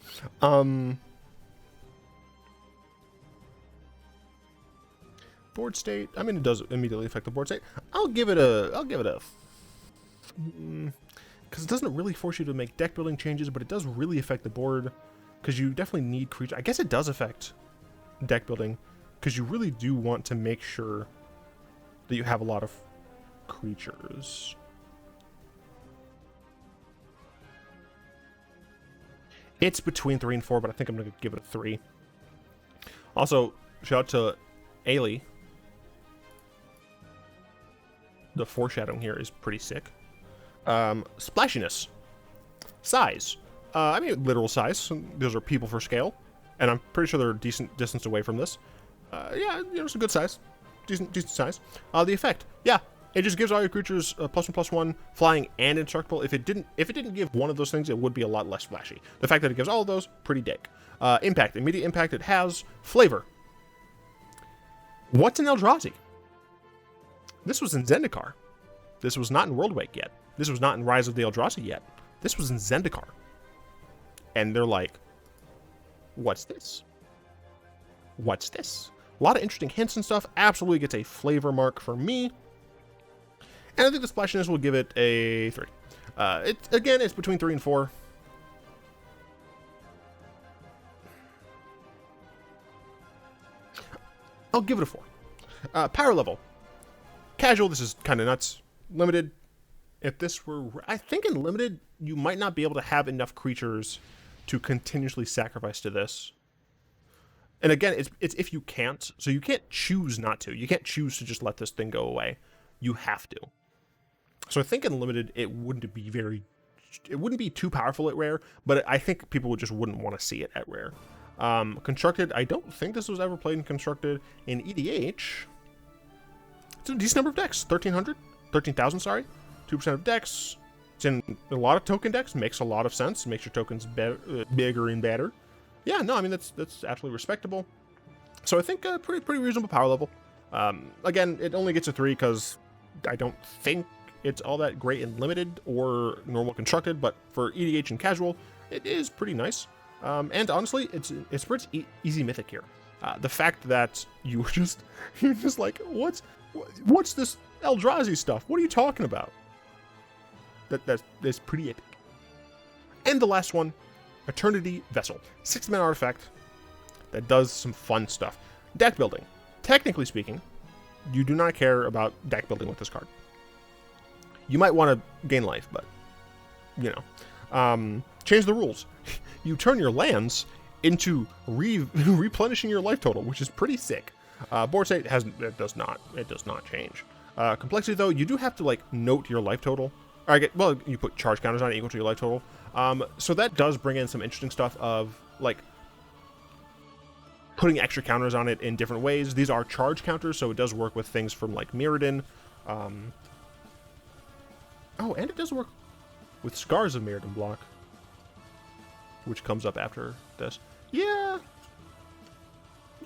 Board state. I mean, it does immediately affect the board state. I'll give it a because it doesn't really force you to make deck building changes, but it does really affect the board because you definitely need creature. I guess it does affect deck building because you really do want to make sure that you have a lot of creatures. It's between 3 and 4, but I think I'm going to give it a 3. Also, shout out to Ailey. The foreshadowing here is pretty sick. Splashiness. Size. I mean, literal size. Those are people for scale. And I'm pretty sure they're a decent distance away from this. Yeah, it's a good size. Decent size. The effect. Yeah, it just gives all your creatures +1/+1, flying and indestructible. If it didn't give one of those things, it would be a lot less flashy. The fact that it gives all of those, pretty dank. Impact. Immediate impact it has. Flavor. What's an Eldrazi? This was in Zendikar. This was not in Worldwake yet. This was not in Rise of the Eldrazi yet. This was in Zendikar. And they're like, what's this? What's this? A lot of interesting hints and stuff. Absolutely gets a flavor mark for me. And I think the Splashiness will give it a 3. It's between 3 and 4. I'll give it a 4. Power level. Casual, this is kind of nuts. Limited, if this were... I think in limited, you might not be able to have enough creatures to continuously sacrifice to this. And again, it's if you can't. So you can't choose not to. You can't choose to just let this thing go away. You have to. So I think in limited, it wouldn't be too powerful at rare, but I think people just wouldn't want to see it at rare. Constructed, I don't think this was ever played in Constructed. In EDH, it's a decent number of decks. 13,000, sorry. 2% of decks. It's in a lot of token decks. Makes a lot of sense. Makes your tokens bigger and better. Yeah, no, I mean, that's absolutely respectable. So I think pretty reasonable power level. Again, it only gets a 3 because I don't think it's all that great in limited or normal constructed, but for EDH and casual, it is pretty nice. And honestly, it's pretty easy mythic here. The fact that you're just like, what's this Eldrazi stuff? What are you talking about? That's pretty epic. And the last one, Eternity Vessel, 6-mana artifact that does some fun stuff. Deck building. Technically speaking, you do not care about deck building with this card. You might want to gain life, but you know, change the rules. You turn your lands into replenishing your life total, which is pretty sick. Board state it does not change. Complexity though, you do have to like note your life total. Well, you put charge counters on it equal to your life total. So that does bring in some interesting stuff of like putting extra counters on it in different ways. These are charge counters, so it does work with things from like Mirrodin. Oh, and it does work with Scars of Mirrodin block, which comes up after this. Yeah,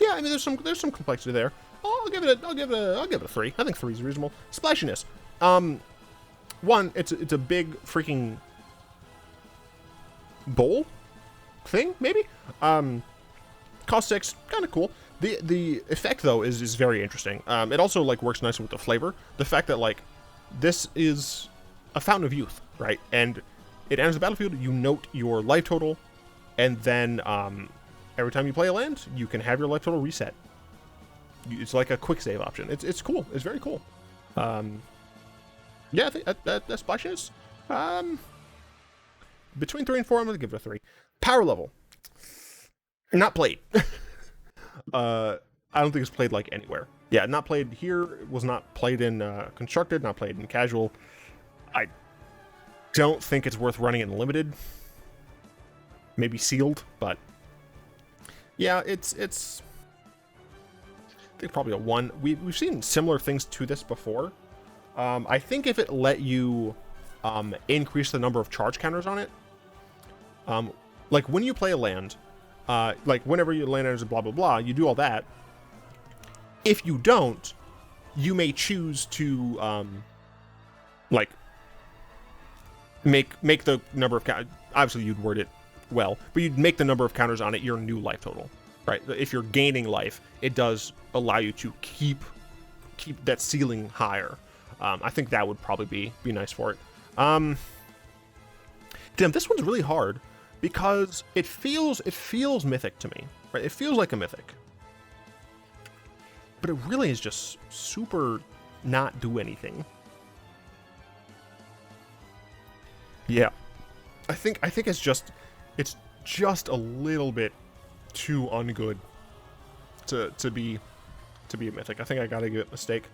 I mean, there's some complexity there. I'll give it a 3. I think 3 is reasonable. Splashiness. One, it's a big freaking bowl thing, maybe. Cost 6, kind of cool. The effect though is very interesting. It also like works nicely with the flavor. The fact that like this is a fountain of youth, right? And it enters the battlefield. You note your life total, and then every time you play a land, you can have your life total reset. It's like a quick save option. It's cool. It's very cool. Yeah, I think that's Splashiness. Between 3 and 4, I'm gonna give it a 3. Power level. Not played. I don't think it's played like anywhere. Yeah, not played here. It was not played in constructed. Not played in casual. I don't think it's worth running in limited. Maybe sealed, but yeah, it's I think probably a 1. We've seen similar things to this before. I think if it let you increase the number of charge counters on it, like when you play a land, like whenever your land enters blah blah blah, you do all that. If you don't, you may choose to like make the number of obviously you'd word it well, but you'd make the number of counters on it your new life total, right? If you're gaining life, it does allow you to keep that ceiling higher. I think that would probably be nice for it. Damn, this one's really hard because it feels mythic to me, right? It feels like a mythic, but it really is just super not do anything. Yeah, I think it's just a little bit too ungood to be a mythic. I think I gotta give it Mystake.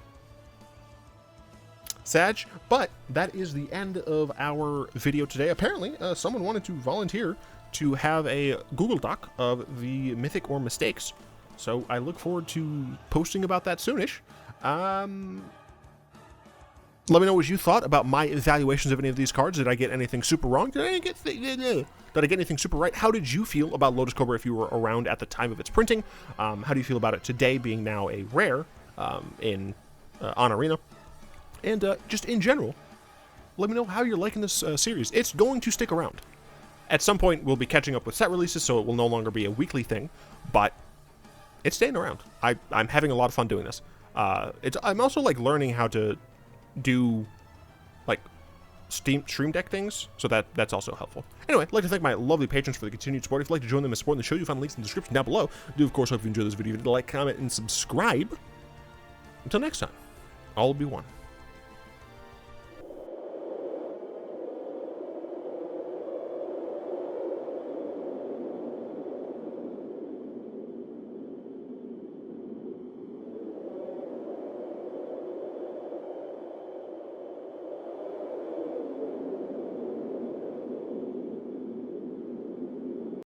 Sag, but that is the end of our video today. Apparently, someone wanted to volunteer to have a Google Doc of the Mythic or Mystakes, so I look forward to posting about that soonish. Let me know what you thought about my evaluations of any of these cards. Did I get anything super wrong? Did I get anything super right? How did you feel about Lotus Cobra if you were around at the time of its printing? How do you feel about it today being now a rare on Arena? And just in general, let me know how you're liking this series. It's going to stick around. At some point, we'll be catching up with set releases, so it will no longer be a weekly thing, but it's staying around. I'm having a lot of fun doing this. I'm also like learning how to do like stream deck things, so that's also helpful. Anyway, I'd like to thank my lovely patrons for the continued support. If you'd like to join them and support the show, you'll find links in the description down below. I do, of course, hope you enjoyed this video. Like, comment, and subscribe. Until next time, all will be one.